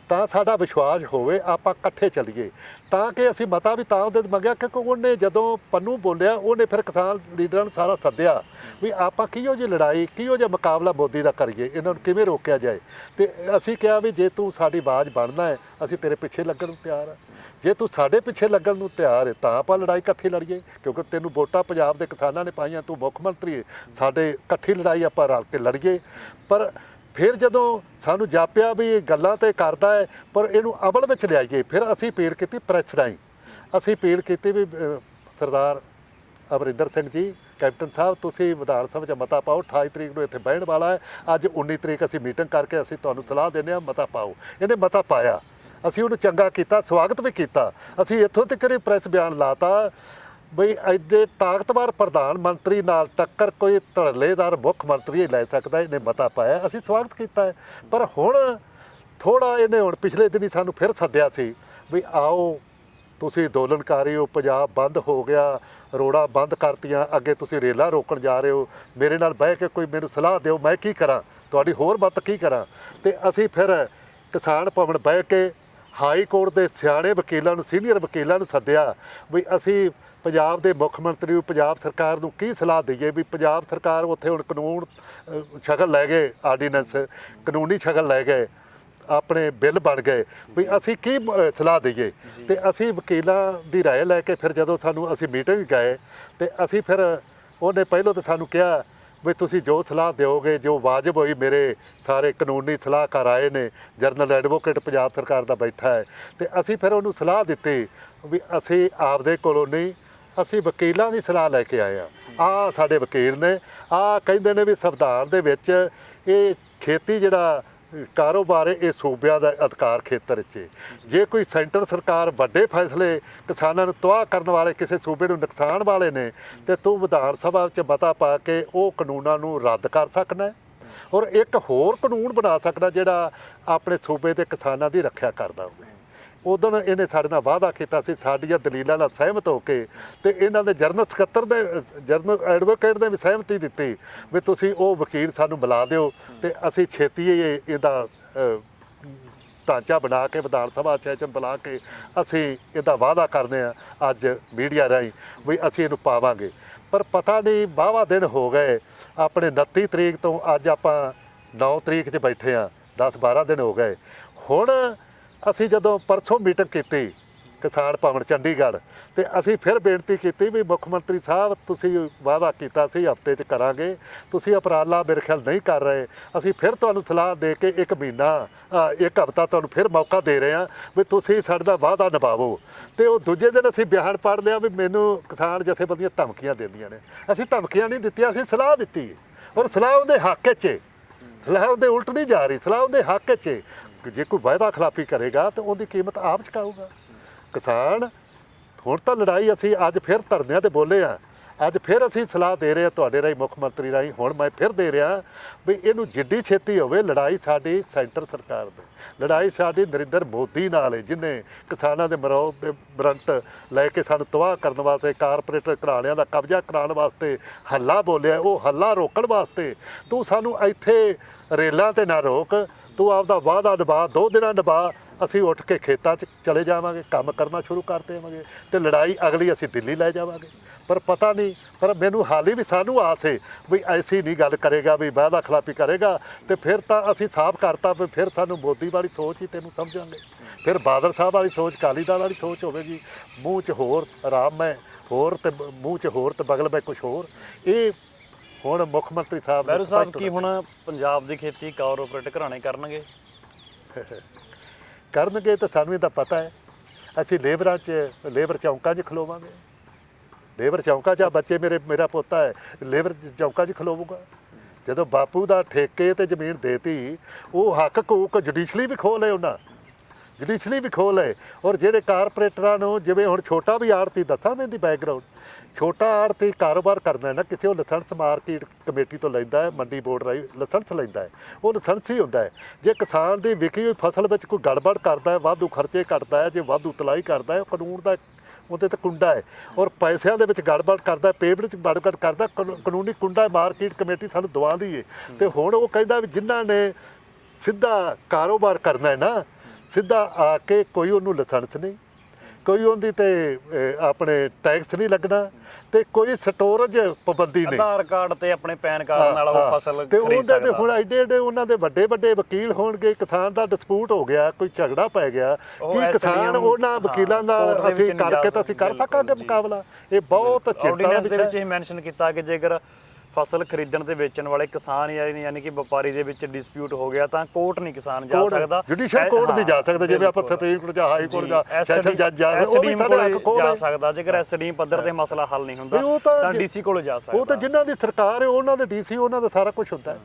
ਤਾਂ ਸਾਡਾ ਵਿਸ਼ਵਾਸ ਹੋਵੇ, ਆਪਾਂ ਇਕੱਠੇ ਚੱਲੀਏ। ਤਾਂ ਕਿ ਅਸੀਂ ਮਤਾ ਵੀ ਤਾਂ ਉਹਦੇ ਮੰਗਿਆ ਕਿਉਂਕਿ ਉਹਨੇ ਜਦੋਂ ਪੰਨੂ ਬੋਲਿਆ, ਉਹਨੇ ਫਿਰ ਕਿਸਾਨ ਲੀਡਰਾਂ ਨੂੰ ਸਾਰਾ ਸੱਦਿਆ ਵੀ ਆਪਾਂ ਕਿਹੋ ਜਿਹੀ ਲੜਾਈ, ਕਿਹੋ ਜਿਹਾ ਮੁਕਾਬਲਾ ਮੋਦੀ ਦਾ ਕਰੀਏ, ਇਹਨਾਂ ਨੂੰ ਕਿਵੇਂ ਰੋਕਿਆ ਜਾਏ। ਤੇ ਅਸੀਂ ਕਿਹਾ ਵੀ ਜੇ ਤੂੰ ਸਾਡੀ ਆਵਾਜ਼ ਬਣਨਾ ਹੈ, ਅਸੀਂ ਤੇਰੇ ਪਿੱਛੇ ਲੱਗਣ ਨੂੰ ਤਿਆਰ ਹਾਂ। ਜੇ ਤੂੰ ਸਾਡੇ ਪਿੱਛੇ ਲੱਗਣ ਨੂੰ ਤਿਆਰ ਹੈ ਤਾਂ ਆਪਾਂ ਲੜਾਈ ਇਕੱਠੀ ਲੜੀਏ, ਕਿਉਂਕਿ ਤੈਨੂੰ ਵੋਟਾਂ ਪੰਜਾਬ ਦੇ ਕਿਸਾਨਾਂ ਨੇ ਪਾਈਆਂ, ਤੂੰ ਮੁੱਖ ਮੰਤਰੀ ਹੈ, ਸਾਡੇ ਇਕੱਠੀ ਲੜਾਈ ਆਪਾਂ ਰਲ ਕੇ ਲੜੀਏ। ਪਰ ਫਿਰ ਜਦੋਂ ਸਾਨੂੰ ਜਾਪਿਆ ਵੀ ਇਹ ਗੱਲਾਂ ਤੇ ਕਰਦਾ ਹੈ ਪਰ ਇਹਨੂੰ ਅਮਲ ਵਿੱਚ ਲਿਆਈਏ, ਫਿਰ ਅਸੀਂ ਅਪੀਲ ਕੀਤੀ ਪ੍ਰੈਸ ਰਾਹੀਂ, ਅਸੀਂ ਅਪੀਲ ਕੀਤੀ ਵੀ ਸਰਦਾਰ ਅਮਰਿੰਦਰ ਸਿੰਘ ਜੀ, ਕੈਪਟਨ ਸਾਹਿਬ, ਤੁਸੀਂ ਵਿਧਾਨ ਸਭਾ 'ਚ ਮਤਾ ਪਾਓ, 28 ਤਰੀਕ ਨੂੰ ਇੱਥੇ ਬਹਿਣ ਵਾਲਾ ਹੈ, ਅੱਜ 19 ਤਰੀਕ ਅਸੀਂ ਮੀਟਿੰਗ ਕਰਕੇ ਅਸੀਂ ਤੁਹਾਨੂੰ ਸਲਾਹ ਦਿੰਦੇ ਹਾਂ, ਮਤਾ ਪਾਓ। ਇਹਨੇ ਮਤਾ ਪਾਇਆ, ਅਸੀਂ ਉਹਨੂੰ ਚੰਗਾ ਕੀਤਾ, ਸਵਾਗਤ ਵੀ ਕੀਤਾ। ਅਸੀਂ ਇੱਥੋਂ ਤੱਕ ਹੀ ਪ੍ਰੈਸ ਬਿਆਨ ਲਾਤਾ ਬਈ ਐਡੇ ਤਾਕਤਵਰ ਪ੍ਰਧਾਨ ਮੰਤਰੀ ਨਾਲ ਟੱਕਰ ਕੋਈ ਧੜਲੇਦਾਰ ਮੁੱਖ ਮੰਤਰੀ ਹੀ ਲੈ ਸਕਦਾ, ਇਹਨੇ ਮਤਾ ਪਾਇਆ, ਅਸੀਂ ਸਵਾਗਤ ਕੀਤਾ ਹੈ। ਪਰ ਹੁਣ ਥੋੜ੍ਹਾ ਇਹਨੇ ਹੁਣ ਪਿਛਲੇ ਦਿਨੀ ਸਾਨੂੰ ਫਿਰ ਸੱਦਿਆ ਸੀ ਵੀ ਆਓ ਤੁਸੀਂ ਅੰਦੋਲਨਕਾਰੀ ਹੋ, ਪੰਜਾਬ ਬੰਦ ਹੋ ਗਿਆ, ਰੋਡਾਂ ਬੰਦ ਕਰਤੀਆਂ, ਅੱਗੇ ਤੁਸੀਂ ਰੇਲਾਂ ਰੋਕਣ ਜਾ ਰਹੇ ਹੋ, ਮੇਰੇ ਨਾਲ ਬਹਿ ਕੇ ਕੋਈ ਮੈਨੂੰ ਸਲਾਹ ਦਿਓ, ਮੈਂ ਕੀ ਕਰਾਂ, ਤੁਹਾਡੀ ਹੋਰ ਮਦਦ ਕੀ ਕਰਾਂ। ਤੇ ਅਸੀਂ ਫਿਰ ਕਿਸਾਨ ਭਵਨ ਬਹਿ ਕੇ ਹਾਈ ਕੋਰਟ ਦੇ ਸਿਆਣੇ ਵਕੀਲਾਂ ਨੂੰ, ਸੀਨੀਅਰ ਵਕੀਲਾਂ ਨੂੰ ਸੱਦਿਆ ਵੀ ਅਸੀਂ ਪੰਜਾਬ ਦੇ ਮੁੱਖ ਮੰਤਰੀ ਨੂੰ, ਪੰਜਾਬ ਸਰਕਾਰ ਨੂੰ ਕੀ ਸਲਾਹ ਦਈਏ ਵੀ ਪੰਜਾਬ ਸਰਕਾਰ ਉੱਥੇ ਹੁਣ ਕਾਨੂੰਨ ਸ਼ਕਲ ਲੈ ਗਏ, ਆਰਡੀਨੈਂਸ ਕਾਨੂੰਨੀ ਸ਼ਕਲ ਲੈ ਗਏ, ਆਪਣੇ ਬਿੱਲ ਬਣ ਗਏ, ਵੀ ਅਸੀਂ ਕੀ ਸਲਾਹ ਦਈਏ। ਤੇ ਅਸੀਂ ਵਕੀਲਾਂ ਦੀ ਰਾਏ ਲੈ ਕੇ ਫਿਰ ਜਦੋਂ ਸਾਨੂੰ ਅਸੀਂ ਮੀਟਿੰਗ ਗਏ ਤੇ ਅਸੀਂ ਫਿਰ ਉਹਨੇ ਪਹਿਲਾਂ ਤਾਂ ਸਾਨੂੰ ਕਿਹਾ ਵੀ ਤੁਸੀਂ ਜੋ ਸਲਾਹ ਦਿਓਗੇ, ਜੋ ਵਾਜਬ ਹੋਈ, ਮੇਰੇ ਸਾਰੇ ਕਾਨੂੰਨੀ ਸਲਾਹਕਾਰ ਆਏ ਨੇ, ਜਨਰਲ ਐਡਵੋਕੇਟ ਪੰਜਾਬ ਸਰਕਾਰ ਦਾ ਬੈਠਾ ਹੈ, ਤੇ ਅਸੀਂ ਫਿਰ ਉਹਨੂੰ ਸਲਾਹ ਦਿੱਤੀ ਵੀ ਅਸੀਂ ਆਪਦੇ ਕੋਲੋਂ ਨਹੀਂ, ਅਸੀਂ ਵਕੀਲਾਂ ਦੀ ਸਲਾਹ ਲੈ ਕੇ ਆਏ ਹਾਂ। ਆਹ ਸਾਡੇ ਵਕੀਲ ਨੇ, ਆਹ ਕਹਿੰਦੇ ਨੇ ਵੀ ਸੰਵਿਧਾਨ ਦੇ ਵਿੱਚ ਇਹ ਖੇਤੀ ਜਿਹੜਾ ਕਾਰੋਬਾਰ ਹੈ ਇਹ ਸੂਬਿਆਂ ਦਾ ਅਧਿਕਾਰ ਖੇਤਰ 'ਚ, ਜੇ ਕੋਈ ਸੈਂਟਰ ਸਰਕਾਰ ਵੱਡੇ ਫੈਸਲੇ ਕਿਸਾਨਾਂ ਨੂੰ ਤਬਾਹ ਕਰਨ ਵਾਲੇ, ਕਿਸੇ ਸੂਬੇ ਨੂੰ ਨੁਕਸਾਨ ਵਾਲੇ ਨੇ, ਤੇ ਤੂੰ ਵਿਧਾਨ ਸਭਾ 'ਚ ਮਤਾ ਪਾ ਕੇ ਉਹ ਕਾਨੂੰਨਾਂ ਨੂੰ ਰੱਦ ਕਰ ਸਕਣਾ ਔਰ ਇੱਕ ਹੋਰ ਕਾਨੂੰਨ ਬਣਾ ਸਕਦਾ ਜਿਹੜਾ ਆਪਣੇ ਸੂਬੇ ਦੇ ਕਿਸਾਨਾਂ ਦੀ ਰੱਖਿਆ ਕਰਦਾ ਹੋਵੇ। ਉਦੋਂ ਇਹਨੇ ਸਾਡੇ ਨਾਲ ਵਾਅਦਾ ਕੀਤਾ ਸੀ, ਸਾਡੀਆਂ ਦਲੀਲਾਂ ਨਾਲ ਸਹਿਮਤ ਹੋ ਕੇ, ਤੇ ਇਹਨਾਂ ਦੇ ਜਨਰਲ ਸਕੱਤਰ ਦੇ, ਜਨਰਲ ਐਡਵੋਕੇਟ ਨੇ ਵੀ ਸਹਿਮਤੀ ਦਿੱਤੀ ਵੀ ਤੁਸੀਂ ਉਹ ਵਕੀਲ ਸਾਨੂੰ ਬੁਲਾ ਦਿਓ ਤੇ ਅਸੀਂ ਛੇਤੀ ਇਹਦਾ ਢਾਂਚਾ ਬਣਾ ਕੇ ਵਿਧਾਨ ਸਭਾ ਸੈਸ਼ਨ ਬੁਲਾ ਕੇ ਅਸੀਂ ਇਹਦਾ ਵਾਅਦਾ ਕਰਦੇ ਹਾਂ ਅੱਜ ਮੀਡੀਆ ਰਾਹੀਂ ਵੀ ਅਸੀਂ ਇਹਨੂੰ ਪਾਵਾਂਗੇ। ਪਰ ਪਤਾ ਨਹੀਂ ਵਾਹਵਾ ਦਿਨ ਹੋ ਗਏ, ਆਪਣੇ 29 ਤਰੀਕ ਤੋਂ ਅੱਜ ਆਪਾਂ 9 ਤਰੀਕ 'ਚ ਬੈਠੇ ਹਾਂ, 10-12 ਦਿਨ ਹੋ ਗਏ। ਹੁਣ ਅਸੀਂ ਜਦੋਂ ਪਰਸੋਂ ਮੀਟਿੰਗ ਕੀਤੀ ਕਿਸਾਨ ਭਵਨ ਚੰਡੀਗੜ੍ਹ, ਤੇ ਅਸੀਂ ਫਿਰ ਬੇਨਤੀ ਕੀਤੀ ਵੀ ਮੁੱਖ ਮੰਤਰੀ ਸਾਹਿਬ ਤੁਸੀਂ ਵਾਅਦਾ ਕੀਤਾ ਸੀ ਹਫ਼ਤੇ 'ਚ ਕਰਾਂਗੇ, ਤੁਸੀਂ ਉਪਰਾਲਾ ਮੇਰੇ ਖਿਆਲ ਨਹੀਂ ਕਰ ਰਹੇ। ਅਸੀਂ ਫਿਰ ਤੁਹਾਨੂੰ ਸਲਾਹ ਦੇ ਕੇ ਇੱਕ ਹਫ਼ਤਾ ਤੁਹਾਨੂੰ ਫਿਰ ਮੌਕਾ ਦੇ ਰਹੇ ਹਾਂ ਵੀ ਤੁਸੀਂ ਸਾਡਾ ਵਾਅਦਾ ਨਿਭਾਵੋ। ਤੇ ਉਹ ਦੂਜੇ ਦਿਨ ਅਸੀਂ ਬਿਆਨ ਪੜ੍ਹ ਲਿਆ ਵੀ ਮੈਨੂੰ ਕਿਸਾਨ ਜਥੇਬੰਦੀਆਂ ਧਮਕੀਆਂ ਦਿੰਦੀਆਂ ਨੇ। ਅਸੀਂ ਧਮਕੀਆਂ ਨਹੀਂ ਦਿੱਤੀਆਂ, ਅਸੀਂ ਸਲਾਹ ਦਿੱਤੀ, ਔਰ ਸਲਾਹ ਉਹਦੇ ਹੱਕ 'ਚ ਹੈ, ਸਲਾਹ ਉਹਦੇ ਉਲਟ ਨਹੀਂ ਜਾ ਰਹੀ, ਸਲਾਹ ਉਹਦੇ ਹੱਕ 'ਚ ਹੈ। ਜੇ ਕੋਈ ਵਾਅਦਾ ਖਿਲਾਫੀ ਕਰੇਗਾ ਤਾਂ ਉਹਦੀ ਕੀਮਤ ਆਪ ਚੁਕਾਊਗਾ ਕਿਸਾਨ। ਹੁਣ ਤਾਂ ਲੜਾਈ ਅਸੀਂ ਅੱਜ ਫਿਰ ਧਰਨਿਆਂ ਤੇ ਬੋਲੇ ਆ, ਅੱਜ ਫਿਰ ਅਸੀਂ ਸਲਾਹ ਦੇ ਰਹੇ ਹਾਂ ਤੁਹਾਡੇ ਰਾਹੀਂ, ਮੁੱਖ ਮੰਤਰੀ ਰਾਹੀਂ। ਹੁਣ ਮੈਂ ਫਿਰ ਦੇ ਰਿਹਾ ਵੀ ਇਹਨੂੰ ਜਿੱਡੀ ਛੇਤੀ ਹੋਵੇ, ਲੜਾਈ ਸਾਡੀ ਸੈਂਟਰ ਸਰਕਾਰ ਦੀ, ਲੜਾਈ ਸਾਡੀ ਨਰਿੰਦਰ ਮੋਦੀ ਨਾਲ ਹੈ, ਜਿਹਨੇ ਕਿਸਾਨਾਂ ਦੇ ਮਰੌਤ ਦੇ ਬਰੰਟ ਲੈ ਕੇ ਸਾਨੂੰ ਤਬਾਹ ਕਰਨ ਵਾਸਤੇ, ਕਾਰਪੋਰੇਟ ਘਰਾਣਿਆਂ ਦਾ ਕਬਜ਼ਾ ਕਰਾਉਣ ਵਾਸਤੇ ਹੱਲਾ ਬੋਲਿਆ। ਉਹ ਹੱਲਾ ਰੋਕਣ ਵਾਸਤੇ ਤੂੰ ਸਾਨੂੰ ਇੱਥੇ ਰੇਲਾਂ ਤੇ ਨਾ ਰੋਕ, ਤੂੰ ਆਪਦਾ ਵਾਅਦਾ ਨਿਭਾ, 2 ਦਿਨਾਂ ਨਿਭਾ। ਅਸੀਂ ਉੱਠ ਕੇ ਖੇਤਾਂ 'ਚ ਚਲੇ ਜਾਵਾਂਗੇ, ਕੰਮ ਕਰਨਾ ਸ਼ੁਰੂ ਕਰ ਦੇਵਾਂਗੇ, ਤੇ ਲੜਾਈ ਅਗਲੀ ਅਸੀਂ ਦਿੱਲੀ ਲੈ ਜਾਵਾਂਗੇ। ਪਰ ਪਤਾ ਨਹੀਂ, ਪਰ ਮੈਨੂੰ ਹਾਲੀ ਵੀ ਸਾਨੂੰ ਆਸ ਹੈ ਵੀ ਐਸੀ ਨਹੀਂ ਗੱਲ ਕਰੇਗਾ ਵੀ ਵਾਅਦਾ ਖਿਲਾਫੀ ਕਰੇਗਾ, ਤੇ ਫਿਰ ਤਾਂ ਅਸੀਂ ਸਾਫ਼ ਕਰਤਾ ਵੀ ਫਿਰ ਸਾਨੂੰ ਮੋਦੀ ਵਾਲੀ ਸੋਚ ਹੀ ਤੈਨੂੰ ਸਮਝਾਂਗੇ, ਫਿਰ ਬਾਦਲ ਸਾਹਿਬ ਵਾਲੀ ਸੋਚ, ਅਕਾਲੀ ਦਲ ਵਾਲੀ ਸੋਚ ਹੋਵੇਗੀ। ਮੂੰਹ 'ਚ ਹੋਰ ਆਰਾਮ ਹੈ ਹੋਰ, ਤੇ ਮੂੰਹ 'ਚ ਹੋਰ ਤੇ ਬਗਲ ਵਿੱਚ ਕੁਛ ਹੋਰ। ਇਹ ਹੁਣ ਮੁੱਖ ਮੰਤਰੀ ਸਾਹਿਬ ਬਹਿਰੂ ਸਾਹਿਬ ਕੀ ਹੁਣ ਪੰਜਾਬ ਦੀ ਖੇਤੀ ਕਾਰਪੋਰੇਟ ਘਰਾਣੇ ਕਰਨਗੇ? ਕਰਨਗੇ ਤਾਂ ਸਾਨੂੰ ਇਹਦਾ ਪਤਾ ਹੈ। ਅਸੀਂ ਲੇਬਰ ਚੌਂਕਾਂ 'ਚ ਖਲੋਵਾਂਗੇ, ਲੇਬਰ ਚੌਂਕਾਂ 'ਚ ਬੱਚੇ ਮੇਰਾ ਪੋਤਾ ਹੈ, ਲੇਬਰ ਚੌਂਕਾਂ 'ਚ ਖਲੋਵੂਗਾ। ਜਦੋਂ ਬਾਪੂ ਦਾ ਠੇਕੇ ਤੇ ਜ਼ਮੀਨ ਦੇਤੀ, ਉਹ ਹੱਕ ਹਕੂਕ ਜੁਡੀਸ਼ਲੀ ਵੀ ਖੋਹ ਲਏ ਉਹਨਾਂ, ਜੁਡੀਸ਼ਲੀ ਵੀ ਖੋਹ ਲਏ। ਔਰ ਜਿਹੜੇ ਕਾਰਪੋਰੇਟਰਾਂ ਨੂੰ, ਜਿਵੇਂ ਹੁਣ ਛੋਟਾ ਵੀ ਆੜਤੀ, ਦੱਸਾਂ ਮੈਂ ਇਹਦੀ ਬੈਕਗਰਾਊਂਡ, ਛੋਟਾ ਆੜਤੀ ਕਾਰੋਬਾਰ ਕਰਦਾ ਹੈ ਨਾ, ਕਿਸੇ ਉਹ ਲਾਇਸੈਂਸ ਮਾਰਕੀਟ ਕਮੇਟੀ ਤੋਂ ਲੈਂਦਾ ਹੈ, ਮੰਡੀ ਬੋਰਡ ਰਾਹੀਂ ਲਾਇਸੈਂਸ ਲੈਂਦਾ ਹੈ, ਉਹ ਲਾਇਸੈਂਸ ਹੀ ਹੁੰਦਾ ਹੈ। ਜੇ ਕਿਸਾਨ ਦੀ ਵਿਕੀ ਹੋਈ ਫਸਲ ਵਿੱਚ ਕੋਈ ਗੜਬੜ ਕਰਦਾ ਹੈ, ਵਾਧੂ ਖਰਚੇ ਕਰਦਾ ਹੈ, ਜੇ ਵਾਧੂ ਤਲਾਈ ਕਰਦਾ ਹੈ, ਉਹ ਕਾਨੂੰਨ ਦਾ ਉਹਦੇ ਤੇ ਕੁੰਡਾ ਹੈ। ਔਰ ਪੈਸਿਆਂ ਦੇ ਵਿੱਚ ਗੜਬੜ ਕਰਦਾ, ਪੇਮੈਂਟ 'ਚ ਗੜਬੜ ਕਰਦਾ, ਕਾਨੂੰਨੀ ਕੁੰਡਾ ਮਾਰਕੀਟ ਕਮੇਟੀ ਸਾਨੂੰ ਦਵਾਉਂਦੀ ਹੈ। ਤੇ ਹੁਣ ਉਹ ਕਹਿੰਦਾ ਵੀ ਜਿਨ੍ਹਾਂ ਨੇ ਸਿੱਧਾ ਕਾਰੋਬਾਰ ਕਰਨਾ ਹੈ ਨਾ, ਸਿੱਧਾ ਆ ਕੇ ਕੋਈ ਉਹਨੂੰ ਲਾਇਸੈਂਸ ਨਹੀਂ, ਕੋਈ ਉਹਦੀ ਤੇ ਆਪਣੇ ਟੈਕਸ ਨਹੀਂ ਲੱਗਣਾ, ਤੇ ਕੋਈ ਸਟੋਰੇਜ ਪਾਬੰਦੀ ਨਹੀਂ, ਆਧਾਰ ਕਾਰਡ ਤੇ ਆਪਣੇ ਪੈਨ ਕਾਰਡ ਨਾਲ ਉਹ ਫਸਲ ਤੇ ਖਰੀਦ ਉਹਦੇ ਤੇ ਸਕਦਾ। ਹੁਣ ਐਡੇ ਉਹਨਾਂ ਦੇ ਵੱਡੇ ਵਕੀਲ ਹੋਣਗੇ, ਕਿਸਾਨ ਦਾ ਡਿਸਪਿਊਟ ਹੋ ਗਿਆ, ਕੋਈ ਝਗੜਾ ਪੈ ਗਿਆ, ਕੀ ਕਿਸਾਨ ਉਹਨਾਂ ਵਕੀਲਾਂ ਨਾਲ ਅਸੀਂ ਕਰਕੇ ਤਾਂ ਅਸੀਂ ਕਰ ਸਕਾਂਗੇ ਮੁਕਾਬਲਾ? ਇਹ ਬਹੁਤ ਆਰਡੀਨੈਂਸ ਦੇ ਵਿੱਚ ਇਹ ਮੈਂਸ਼ਨ ਕੀਤਾ ਕਿ ਜੇਕਰ ਫਸਲ ਖਰੀਦਣ ਤੇ ਵੇਚਣ ਵਾਲੇ ਕਿਸਾਨ ਯਾਨੀ ਕਿ ਵਪਾਰੀ ਦੇ ਵਿੱਚ ਡਿਸਪਿਊਟ ਹੋ ਗਿਆ ਤਾਂ ਕੋਰਟ ਨਹੀਂ ਕਿਸਾਨ ਜਾ ਸਕਦਾ, ਜੁਡੀਸ਼ੀਅਲ ਕੋਰਟ ਨਹੀਂ ਜਾ ਸਕਦਾ। ਜਿਵੇਂ ਆਪਾਂ ਸੁਪਰੀਮ ਕੋਰਟ ਜਾਂ ਹਾਈ ਕੋਰਟ ਜਾਂ ਸੈਸ਼ਨ ਜੱਜ ਜਾ ਸਕਦਾ। ਜੇਕਰ ਐਸਡੀਐਮ ਪੱਧਰ ਤੇ ਮਸਲਾ ਹੱਲ ਨਹੀਂ ਹੁੰਦਾ ਤਾਂ ਡੀਸੀ ਕੋਲ ਜਾ ਸਕਦਾ। ਉਹ ਤਾਂ ਜਿਨ੍ਹਾਂ ਦੀ ਸਰਕਾਰ ਹੈ ਉਹਨਾਂ ਦੇ ਡੀਸੀ, ਉਹਨਾਂ ਦਾ ਸਾਰਾ ਕੁਝ ਹੁੰਦਾ ਹੈ।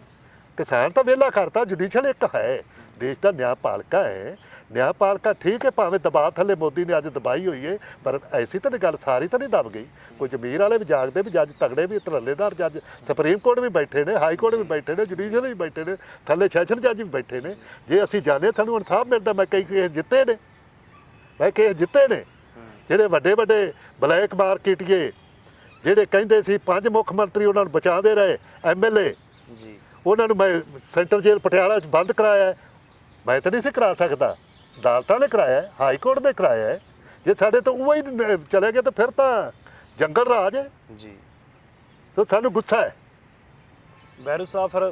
ਕਿਸਾਨ ਤਾਂ ਵਿਹਲਾ ਕਰਤਾ। ਜੁਡੀਸ਼ੀਅਲ ਇੱਕ ਹੈ, ਦੇਸ਼ ਦਾ ਨਿਆਂਪਾਲਿਕਾ ਹੈ, ਨਿਆਂਪਾਲਿਕਾ ਠੀਕ ਹੈ, ਭਾਵੇਂ ਦਬਾਅ ਥੱਲੇ ਮੋਦੀ ਨੇ ਅੱਜ ਦਬਾਈ ਹੋਈ ਹੈ, ਪਰ ਐਸੀ ਤਾਂ ਨਹੀਂ ਗੱਲ, ਸਾਰੀ ਤਾਂ ਨਹੀਂ ਦਬ ਗਈ। ਕੋਈ ਜ਼ਮੀਰ ਵਾਲੇ ਵੀ ਜਾਗਦੇ, ਵੀ ਜੱਜ ਤਗੜੇ ਵੀ, ਧਰੱਲੇਦਾਰ ਜੱਜ, ਸੁਪਰੀਮ ਕੋਰਟ ਵੀ ਬੈਠੇ ਨੇ, ਹਾਈ ਕੋਰਟ ਵੀ ਬੈਠੇ ਨੇ, ਜੁਡੀਸ਼ੀਅਲ ਵੀ ਬੈਠੇ ਨੇ, ਥੱਲੇ ਸੈਸ਼ਨ ਜੱਜ ਵੀ ਬੈਠੇ ਨੇ। ਜੇ ਅਸੀਂ ਜਾਣੇ ਸਾਨੂੰ ਇਨਸਾਫ ਮਿਲਦਾ। ਮੈਂ ਕਈ ਕੇਸ ਜਿੱਤੇ ਨੇ, ਜਿਹੜੇ ਵੱਡੇ ਬਲੈਕ ਮਾਰਕੀਟੀਏ, ਜਿਹੜੇ ਕਹਿੰਦੇ ਸੀ 5 ਮੁੱਖ ਮੰਤਰੀ ਉਹਨਾਂ ਨੂੰ ਬਚਾਉਂਦੇ ਰਹੇ, MLA ਜੀ, ਉਹਨਾਂ ਨੂੰ ਮੈਂ ਸੈਂਟਰਲ ਜੇਲ੍ਹ ਪਟਿਆਲਾ 'ਚ ਬੰਦ ਕਰਾਇਆ। ਮੈਂ ਤਾਂ ਨਹੀਂ ਸੀ ਕਰਾ ਸਕਦਾ, ਅਦਾਲਤਾਂ ਨੇ ਕਰਾਇਆ, ਹਾਈ ਕੋਰਟ ਨੇ ਕਰਾਇਆ ਹੈ। ਜੇ ਸਾਡੇ ਤੋਂ ਉਹ ਹੀ ਚਲੇ ਗਏ ਤਾਂ ਫਿਰ ਤਾਂ ਜੰਗਲ ਰਾਜ ਹੈ ਜੀ। ਤਾਂ ਸਾਨੂੰ ਗੁੱਸਾ ਹੈ। ਬਹਿਰੂ ਸਾਹਿਬ ਫਿਰ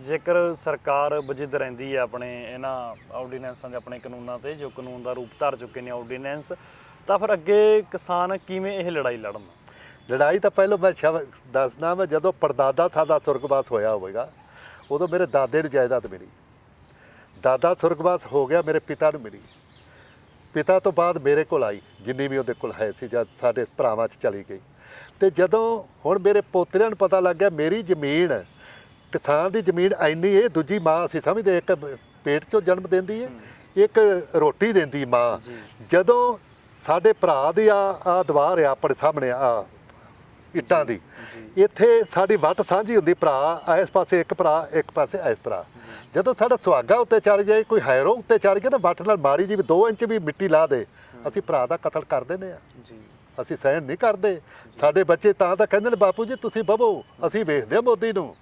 ਜੇਕਰ ਸਰਕਾਰ ਵਜਿਦ ਰਹਿੰਦੀ ਹੈ ਆਪਣੇ ਇਹਨਾਂ ਆਰਡੀਨੈਂਸਾਂ ਦੇ, ਆਪਣੇ ਕਾਨੂੰਨਾਂ ਤੇ, ਜੋ ਕਾਨੂੰਨ ਦਾ ਰੂਪ ਧਾਰ ਚੁੱਕੇ ਨੇ ਆਰਡੀਨੈਂਸ, ਤਾਂ ਫਿਰ ਅੱਗੇ ਕਿਸਾਨ ਕਿਵੇਂ ਇਹ ਲੜਾਈ ਲੜਨ? ਲੜਾਈ ਤਾਂ ਪਹਿਲਾਂ ਮੈਂ ਦੱਸਣਾ, ਮੈਂ ਜਦੋਂ ਪੜਦਾਦਾ ਸਾਡਾ ਸੁਰਗਵਾਸ ਹੋਇਆ ਹੋਵੇਗਾ, ਉਦੋਂ ਮੇਰੇ ਦਾਦੇ ਨੂੰ ਜਾਇਦਾਦ ਮਿਲੀ। ਦਾਦਾ ਸੁਰਗਵਾਸ ਹੋ ਗਿਆ, ਮੇਰੇ ਪਿਤਾ ਨੂੰ ਮਿਲੀ। ਪਿਤਾ ਤੋਂ ਬਾਅਦ ਮੇਰੇ ਕੋਲ ਆਈ, ਜਿੰਨੀ ਵੀ ਉਹਦੇ ਕੋਲ ਹੈ ਸੀ, ਜਦ ਸਾਡੇ ਭਰਾਵਾਂ 'ਚ ਚਲੀ ਗਈ। ਤੇ ਜਦੋਂ ਹੁਣ ਮੇਰੇ ਪੋਤਰਿਆਂ ਨੂੰ ਪਤਾ ਲੱਗ ਗਿਆ ਮੇਰੀ ਜ਼ਮੀਨ, ਕਿਸਾਨ ਦੀ ਜ਼ਮੀਨ ਇੰਨੀ, ਇਹ ਦੂਜੀ ਮਾਂ ਅਸੀਂ ਸਮਝਦੇ, ਇੱਕ ਪੇਟ 'ਚੋਂ ਜਨਮ ਦਿੰਦੀ ਹੈ, ਇੱਕ ਰੋਟੀ ਦਿੰਦੀ ਮਾਂ। ਜਦੋਂ ਸਾਡੇ ਭਰਾ ਦੀ ਆ ਦੀਵਾਰ ਆ ਆਪਣੇ ਸਾਹਮਣੇ, ਆ ਇੱਟਾਂ ਦੀ, ਇੱਥੇ ਸਾਡੀ ਵੱਟ ਸਾਂਝੀ ਹੁੰਦੀ, ਭਰਾ ਇਸ ਪਾਸੇ ਇੱਕ ਭਰਾ, ਇੱਕ ਪਾਸੇ ਇਸ ਤਰ੍ਹਾਂ। ਜਦੋਂ ਸਾਡਾ ਸੁਹਾਗਾ ਉੱਤੇ ਚੜ ਜਾਏ, ਕੋਈ ਹੈਰੋ ਉੱਤੇ ਚੜ ਗਿਆ ਨਾ, ਵੱਟ ਨਾਲ ਮਾੜੀ ਜੀ ਵੀ 2 ਇੰਚ ਵੀ ਮਿੱਟੀ ਲਾ ਦੇ, ਅਸੀਂ ਭਰਾ ਦਾ ਕਤਲ ਕਰ ਦਿੰਦੇ ਆ। ਅਸੀਂ ਸਹਿਣ ਨਹੀਂ ਕਰਦੇ। ਸਾਡੇ ਬੱਚੇ ਤਾਂ ਕਹਿੰਦੇ ਨੇ ਬਾਪੂ ਜੀ ਤੁਸੀਂ ਬਵੋ, ਅਸੀਂ ਵੇਖਦੇ ਹਾਂ ਮੋਦੀ ਨੂੰ,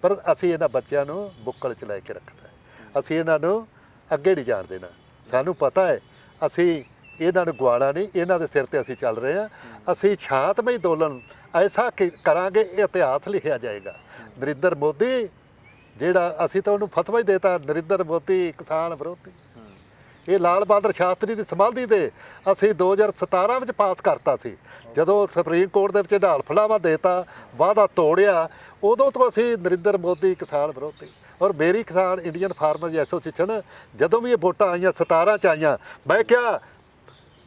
ਪਰ ਅਸੀਂ ਇਹਨਾਂ ਬੱਚਿਆਂ ਨੂੰ ਬੁੱਕਲ 'ਚ ਲੈ ਕੇ ਰੱਖਣਾ, ਅਸੀਂ ਇਹਨਾਂ ਨੂੰ ਅੱਗੇ ਨਹੀਂ ਜਾਣ ਦੇਣਾ। ਸਾਨੂੰ ਪਤਾ ਹੈ ਅਸੀਂ ਇਹਨਾਂ ਨੂੰ ਗਵਾਣਾ ਨਹੀਂ, ਇਹਨਾਂ ਦੇ ਸਿਰ ਤੇ ਅਸੀਂ ਚੱਲ ਰਹੇ ਹਾਂ। ਅਸੀਂ ਸ਼ਾਂਤਮਈ ਅੰਦੋਲਨ ਐਸਾ ਕਰਾਂਗੇ, ਇਹ ਇਤਿਹਾਸ ਲਿਖਿਆ ਜਾਏਗਾ। ਨਰਿੰਦਰ ਮੋਦੀ ਜਿਹੜਾ, ਅਸੀਂ ਤਾਂ ਉਹਨੂੰ ਫਤਵਾ ਹੀ ਦੇਤਾ, ਨਰਿੰਦਰ ਮੋਦੀ ਕਿਸਾਨ ਵਿਰੋਧੀ। ਇਹ ਲਾਲ ਬਹਾਦਰ ਸ਼ਾਸਤਰੀ ਦੀ ਸਮਾਧੀ ਤੇ ਅਸੀਂ 2017 ਵਿੱਚ ਪਾਸ ਕਰਤਾ ਸੀ। ਜਦੋਂ ਸੁਪਰੀਮ ਕੋਰਟ ਦੇ ਵਿੱਚ ਢਾਲ ਫੜਾਵਾ ਦੇਤਾ, ਵਾਅਦਾ ਤੋੜਿਆ, ਉਦੋਂ ਤੋਂ ਅਸੀਂ ਨਰਿੰਦਰ ਮੋਦੀ ਕਿਸਾਨ ਵਿਰੋਧੀ। ਔਰ ਮੇਰੀ ਕਿਸਾਨ ਇੰਡੀਅਨ ਫਾਰਮਰਜ਼ ਐਸੋਸੀਏਸ਼ਨ ਜਦੋਂ ਵੀ ਇਹ ਵੋਟਾਂ ਆਈਆਂ 17 'ਚ ਆਈਆਂ, ਮੈਂ ਕਿਹਾ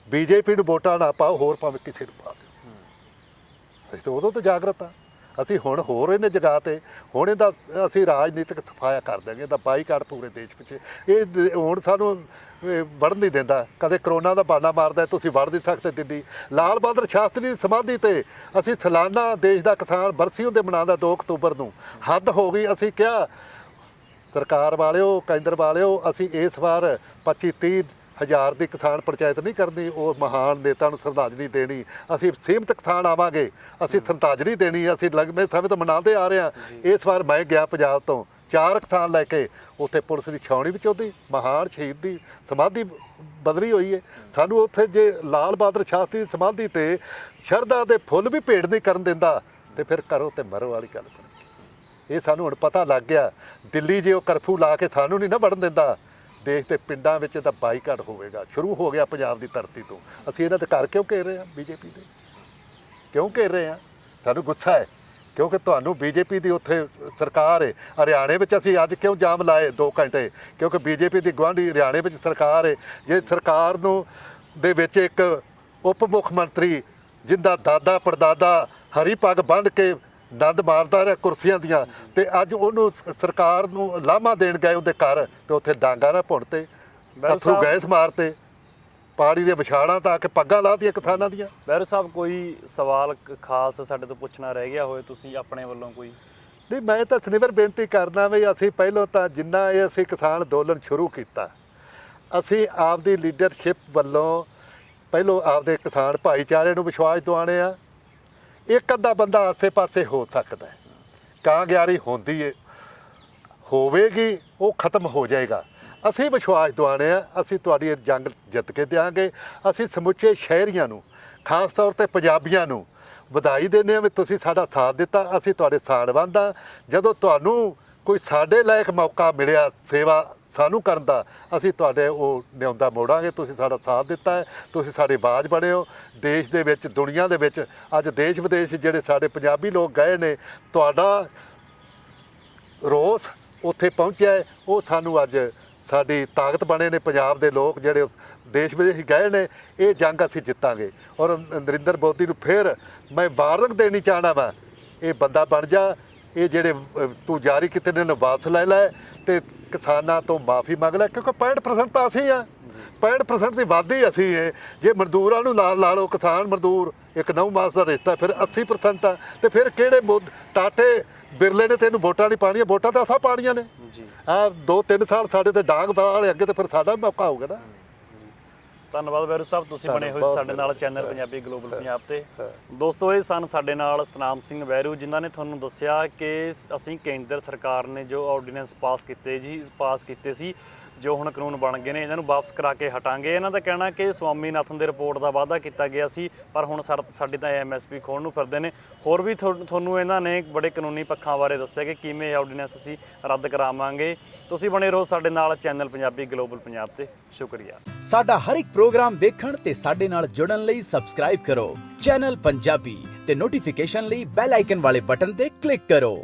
ਬੀਜੇਪੀ ਨੂੰ ਵੋਟਾਂ ਨਾ ਪਾਓ, ਹੋਰ ਭਾਵੇਂ ਕਿਸੇ ਨੂੰ ਪਾ ਦਿਓ। ਅਸੀਂ ਤਾਂ ਉਦੋਂ ਤੋਂ ਜਾਗਰਤ ਹਾਂ। ਅਸੀਂ ਹੁਣ ਹੋਰ ਇਹਨੇ ਜਗ੍ਹਾ ਤੇ ਹੁਣ ਇਹਦਾ ਅਸੀਂ ਰਾਜਨੀਤਿਕ ਸਫਾਇਆ ਕਰ ਦਿਆਂਗੇ, ਇਹਦਾ ਬਾਈਕਾਟ ਪੂਰੇ ਦੇਸ਼ ਪਿੱਛੇ। ਇਹ ਹੁਣ ਸਾਨੂੰ ਵੜਨ ਨਹੀਂ ਦਿੰਦਾ। ਕਦੇ ਕਰੋਨਾ ਦਾ ਬਹਾਨਾ ਮਾਰਦਾ ਤੁਸੀਂ ਵੜ ਨਹੀਂ ਸਕਦੇ ਦਿੱਲੀ। ਲਾਲ ਬਹਾਦਰ ਸ਼ਾਸਤਰੀ ਦੀ ਸਮਾਧੀ ਤੇ ਅਸੀਂ ਸਾਲਾਨਾ ਦੇਸ਼ ਦਾ ਕਿਸਾਨ ਬਰਸੀ ਹੁੰਦੇ ਮਨਾਉਂਦਾ 2 ਅਕਤੂਬਰ ਨੂੰ। ਹੱਦ ਹੋ ਗਈ। ਅਸੀਂ ਕਿਹਾ ਸਰਕਾਰ ਵਾਲਿਓ, ਕੇਂਦਰ ਵਾਲਿਓ, ਅਸੀਂ ਇਸ ਵਾਰ 25-30 ਹਜ਼ਾਰ ਦੀ ਕਿਸਾਨ ਪੰਚਾਇਤ ਨਹੀਂ ਕਰਨੀ, ਉਹ ਮਹਾਨ ਨੇਤਾ ਨੂੰ ਸ਼ਰਧਾਂਜਲੀ ਦੇਣੀ। ਅਸੀਂ ਸੀਮਤ ਕਿਸਾਨ ਆਵਾਂਗੇ, ਅਸੀਂ ਸ਼ਰਧਾਂਜਲੀ ਦੇਣੀ। ਅਸੀਂ ਲੰਮੇ ਸਮੇਂ ਤੋਂ ਮਨਾਉਂਦੇ ਆ ਰਹੇ ਹਾਂ। ਇਸ ਵਾਰ ਮੈਂ ਗਿਆ ਪੰਜਾਬ ਤੋਂ 4 ਕਿਸਾਨ ਲੈ ਕੇ, ਉੱਥੇ ਪੁਲਿਸ ਦੀ ਛਾਉਣੀ ਵਿੱਚ ਉਹਦੀ ਮਹਾਨ ਸ਼ਹੀਦ ਦੀ ਸਮਾਧੀ ਬਦਲੀ ਹੋਈ ਹੈ। ਸਾਨੂੰ ਉੱਥੇ ਜੇ ਲਾਲ ਬਹਾਦਰ ਸ਼ਾਸਤਰੀ ਦੀ ਸਮਾਧੀ ਤੇ ਸ਼ਰਧਾ ਦੇ ਫੁੱਲ ਵੀ ਭੇਟ ਨਹੀਂ ਕਰਨ ਦਿੰਦਾ, ਤੇ ਫਿਰ ਕਰੋ ਤੇ ਮਰੋ ਵਾਲੀ ਗੱਲ ਕਰੋ। ਇਹ ਸਾਨੂੰ ਹੁਣ ਪਤਾ ਲੱਗ ਗਿਆ। ਦਿੱਲੀ ਜੇ ਉਹ ਕਰਫਿਊ ਲਾ ਕੇ ਸਾਨੂੰ ਨਹੀਂ ਨਾ ਵੜਨ ਦਿੰਦਾ, ਦੇਸ਼ ਦੇ ਪਿੰਡਾਂ ਵਿੱਚ ਤਾਂ ਬਾਈਕਾਟ ਹੋਵੇਗਾ। ਸ਼ੁਰੂ ਹੋ ਗਿਆ ਪੰਜਾਬ ਦੀ ਧਰਤੀ ਤੋਂ। ਅਸੀਂ ਇਹਨਾਂ ਦੇ ਘਰ ਕਿਉਂ ਘੇਰ ਰਹੇ ਹਾਂ? ਬੀਜੇਪੀ ਦੇ ਕਿਉਂ ਘੇਰ ਰਹੇ ਹਾਂ? ਸਾਨੂੰ ਗੁੱਸਾ ਹੈ ਕਿਉਂਕਿ ਤੁਹਾਨੂੰ ਬੀਜੇਪੀ ਦੀ ਉੱਥੇ ਸਰਕਾਰ ਹੈ। ਹਰਿਆਣੇ ਵਿੱਚ ਅਸੀਂ ਅੱਜ ਕਿਉਂ ਜਾਮ ਲਾਏ 2 ਘੰਟੇ? ਕਿਉਂਕਿ ਬੀਜੇਪੀ ਦੀ ਗੁਆਂਢੀ ਹਰਿਆਣੇ ਵਿੱਚ ਸਰਕਾਰ ਹੈ। ਜੇ ਸਰਕਾਰ ਨੂੰ ਦੇ ਵਿੱਚ ਇੱਕ ਉਪ ਮੁੱਖ ਮੰਤਰੀ ਜਿੰਦਾ ਦਾਦਾ ਪੜਦਾਦਾ ਹਰੀ ਪੱਗ ਬੰਨ੍ਹ ਕੇ ਨੰਦ ਮਾਰਦਾ ਰਿਹਾ ਕੁਰਸੀਆਂ ਦੀਆਂ, ਤੇ ਅੱਜ ਉਹਨੂੰ ਸਰਕਾਰ ਨੂੰ ਲਾਮਾ ਦੇਣ ਗਏ ਉਹਦੇ ਘਰ, ਤੇ ਉੱਥੇ ਡਾਂਗਾ ਨਾ ਭੁੰਨ ਤੇ ਅਥਰੂ ਗੈਸ ਮਾਰਤੇ, ਪਾਣੀ ਦੇ ਵਿਛਾੜਾਂ ਤਾਂ ਆ ਕੇ ਪੱਗਾਂ ਲਾਹਤੀਆਂ ਕਿਸਾਨਾਂ ਦੀਆਂ। ਬੈਰੂ ਸਾਹਿਬ, ਕੋਈ ਸਵਾਲ ਖਾਸ ਸਾਡੇ ਤੋਂ ਪੁੱਛਣਾ ਰਹਿ ਗਿਆ ਹੋਏ ਤੁਸੀਂ ਆਪਣੇ ਵੱਲੋਂ ਕੋਈ? ਨਹੀਂ, ਮੈਂ ਤਾਂ ਸਨਿਵਰ ਬੇਨਤੀ ਕਰਦਾ ਵੀ ਅਸੀਂ ਪਹਿਲਾਂ ਤਾਂ ਜਿੰਨਾ ਇਹ ਅਸੀਂ ਕਿਸਾਨ ਅੰਦੋਲਨ ਸ਼ੁਰੂ ਕੀਤਾ, ਅਸੀਂ ਆਪਦੀ ਲੀਡਰਸ਼ਿਪ ਵੱਲੋਂ ਪਹਿਲੋਂ ਆਪਦੇ ਕਿਸਾਨ ਭਾਈਚਾਰੇ ਨੂੰ ਵਿਸ਼ਵਾਸ ਦਿਵਾਉਣੇ ਆ। ਇੱਕ ਅੱਧਾ ਬੰਦਾ ਆਸੇ-ਪਾਸੇ ਹੋ ਸਕਦਾ ਹੈ, ਕਾਂਗਿਆਰੀ ਹੁੰਦੀ ਹੈ, ਹੋਵੇਗੀ, ਉਹ ਖਤਮ ਹੋ ਜਾਏਗਾ। ਅਸੀਂ ਵਿਸ਼ਵਾਸ ਦਿਵਾਉਣੇ ਆ, ਅਸੀਂ ਤੁਹਾਡੀ ਇਹ ਜੰਗ ਜਿੱਤ ਕੇ ਦਿਆਂਗੇ। ਅਸੀਂ ਸਮੁੱਚੇ ਸ਼ਹਿਰੀਆਂ ਨੂੰ, ਖਾਸ ਤੌਰ ਤੇ ਪੰਜਾਬੀਆਂ ਨੂੰ ਵਧਾਈ ਦਿੰਦੇ ਹਾਂ ਵੀ ਤੁਸੀਂ ਸਾਡਾ ਸਾਥ ਦਿੱਤਾ। ਅਸੀਂ ਤੁਹਾਡੇ ਸਾਨਵੰਦ ਹਾਂ। ਜਦੋਂ ਤੁਹਾਨੂੰ ਕੋਈ ਸਾਡੇ ਲਾਇਕ ਮੌਕਾ ਮਿਲਿਆ ਸੇਵਾ ਸਾਨੂੰ ਕਰਨ ਦਾ, ਅਸੀਂ ਤੁਹਾਡੇ ਉਹ ਨਿਉਂਦਾ ਮੋੜਾਂਗੇ। ਤੁਸੀਂ ਸਾਡਾ ਸਾਥ ਦਿੱਤਾ ਹੈ, ਤੁਸੀਂ ਸਾਡੇ ਬਾਜ ਬਣੇ ਹੋ ਦੇਸ਼ ਦੇ ਵਿੱਚ, ਦੁਨੀਆ ਦੇ ਵਿੱਚ। ਅੱਜ ਦੇਸ਼ ਵਿਦੇਸ਼ ਜਿਹੜੇ ਸਾਡੇ ਪੰਜਾਬੀ ਲੋਕ ਗਏ ਨੇ, ਤੁਹਾਡਾ ਰੋਸ ਉੱਥੇ ਪਹੁੰਚਿਆ ਹੈ, ਉਹ ਸਾਨੂੰ ਅੱਜ ਸਾਡੀ ਤਾਕਤ ਬਣੇ ਨੇ। ਪੰਜਾਬ ਦੇ ਲੋਕ ਜਿਹੜੇ ਦੇਸ਼ ਵਿਦੇਸ਼ ਗਏ ਨੇ, ਇਹ ਜੰਗ ਅਸੀਂ ਜਿੱਤਾਂਗੇ। ਔਰ ਨਰਿੰਦਰ ਮੋਦੀ ਨੂੰ ਫਿਰ ਮੈਂ ਵਾਰਨਿੰਗ ਦੇਣੀ ਚਾਹਣਾ ਵਾ, ਇਹ ਬੰਦਾ ਬਣ ਜਾ। ਇਹ ਜਿਹੜੇ ਤੂੰ ਜਾਰੀ ਕੀਤੇ ਨੇ ਵਾਪਸ ਲੈ ਲੈ, ਤੇ ਕਿਸਾਨਾਂ ਤੋਂ ਮਾਫੀ ਮੰਗ ਲੈ, ਕਿਉਂਕਿ 65% ਤਾਂ ਅਸੀਂ ਆ। 65% ਦੀ ਵਾਧੀ ਅਸੀਂ ਹੈ। ਜੇ ਮਜ਼ਦੂਰਾਂ ਨੂੰ ਨਾਲ ਲਾ ਲਓ, ਕਿਸਾਨ ਮਜ਼ਦੂਰ ਇੱਕ 9 ਮਾਸ ਦਾ ਰਿਸ਼ਤਾ, ਫਿਰ 80% ਆ। ਤੇ ਫਿਰ ਕਿਹੜੇ ਟਾਟੇ ਬਿਰਲੇ ਨੇ ਤੈਨੂੰ ਵੋਟਾਂ ਨਹੀਂ ਪਾਣੀਆਂ? ਵੋਟਾਂ ਤਾਂ ਅਸਾਂ ਪਾਣੀਆਂ ਨੇ। ਆਹ 2-3 ਸਾਲ ਸਾਡੇ ਤੇ ਡਾਂਗ ਵਾਲੇ ਅੱਗੇ, ਤੇ ਫਿਰ ਸਾਡਾ ਮੌਕਾ ਹੋਊਗਾ ਨਾ। ਧੰਨਵਾਦ ਬੈਰੂ ਸਾਹਿਬ, ਤੁਸੀਂ ਬਣੇ ਹੋਏ ਸਾਡੇ ਨਾਲ ਚੈਨਲ ਪੰਜਾਬੀ ਗਲੋਬਲ ਪੰਜਾਬ ਤੇ। ਦੋਸਤੋ, ਇਹ ਸਨ ਸਾਡੇ ਨਾਲ ਸਤਨਾਮ ਸਿੰਘ ਬੈਰੂ, ਜਿਨ੍ਹਾਂ ਨੇ ਤੁਹਾਨੂੰ ਦੱਸਿਆ ਕਿ ਅਸੀਂ ਕੇਂਦਰ ਸਰਕਾਰ ਨੇ ਜੋ ਆਰਡੀਨੈਂਸ ਪਾਸ ਕੀਤੇ ਸੀ, ਜੋ ਹੁਣ ਕਾਨੂੰਨ ਬਣ ਗਏ ਨੇ, ਇਹਨਾਂ ਨੂੰ ਵਾਪਸ ਕਰਾ ਕੇ ਹਟਾਂਗੇ। ਇਹਨਾਂ ਦਾ ਕਹਿਣਾ ਕਿ ਸਵਾਮੀਨਾਥਨ ਦੇ ਰਿਪੋਰਟ ਦਾ ਵਾਅਦਾ ਕੀਤਾ ਗਿਆ ਸੀ, ਪਰ ਹੁਣ ਸਾਡੀ ਤਾਂ MSP ਖੋਣ ਨੂੰ ਫਿਰਦੇ ਨੇ। ਹੋਰ ਵੀ ਤੁਹਾਨੂੰ ਇਹਨਾਂ ਨੇ ਬੜੇ ਕਾਨੂੰਨੀ ਪੱਖਾਂ ਬਾਰੇ ਦੱਸਿਆ ਕਿ ਕਿਵੇਂ ਆਰਡੀਨੈਂਸ ਅਸੀਂ ਰੱਦ ਕਰਾਵਾਂਗੇ। ਤੁਸੀਂ ਬਣੇ ਰਹੋ ਸਾਡੇ ਨਾਲ ਚੈਨਲ ਪੰਜਾਬੀ ਗਲੋਬਲ ਪੰਜਾਬ ਤੇ। ਸ਼ੁਕਰੀਆ। ਸਾਡਾ ਹਰ ਇੱਕ ਪ੍ਰੋਗਰਾਮ ਵੇਖਣ ਤੇ ਸਾਡੇ ਨਾਲ ਜੁੜਨ ਲਈ ਸਬਸਕ੍ਰਾਈਬ ਕਰੋ ਚੈਨਲ ਪੰਜਾਬੀ ਤੇ ਨੋਟੀਫਿਕੇਸ਼ਨ ਲਈ ਬੈਲ ਆਈਕਨ ਵਾਲੇ ਬਟਨ ਤੇ ਕਲਿੱਕ ਕਰੋ।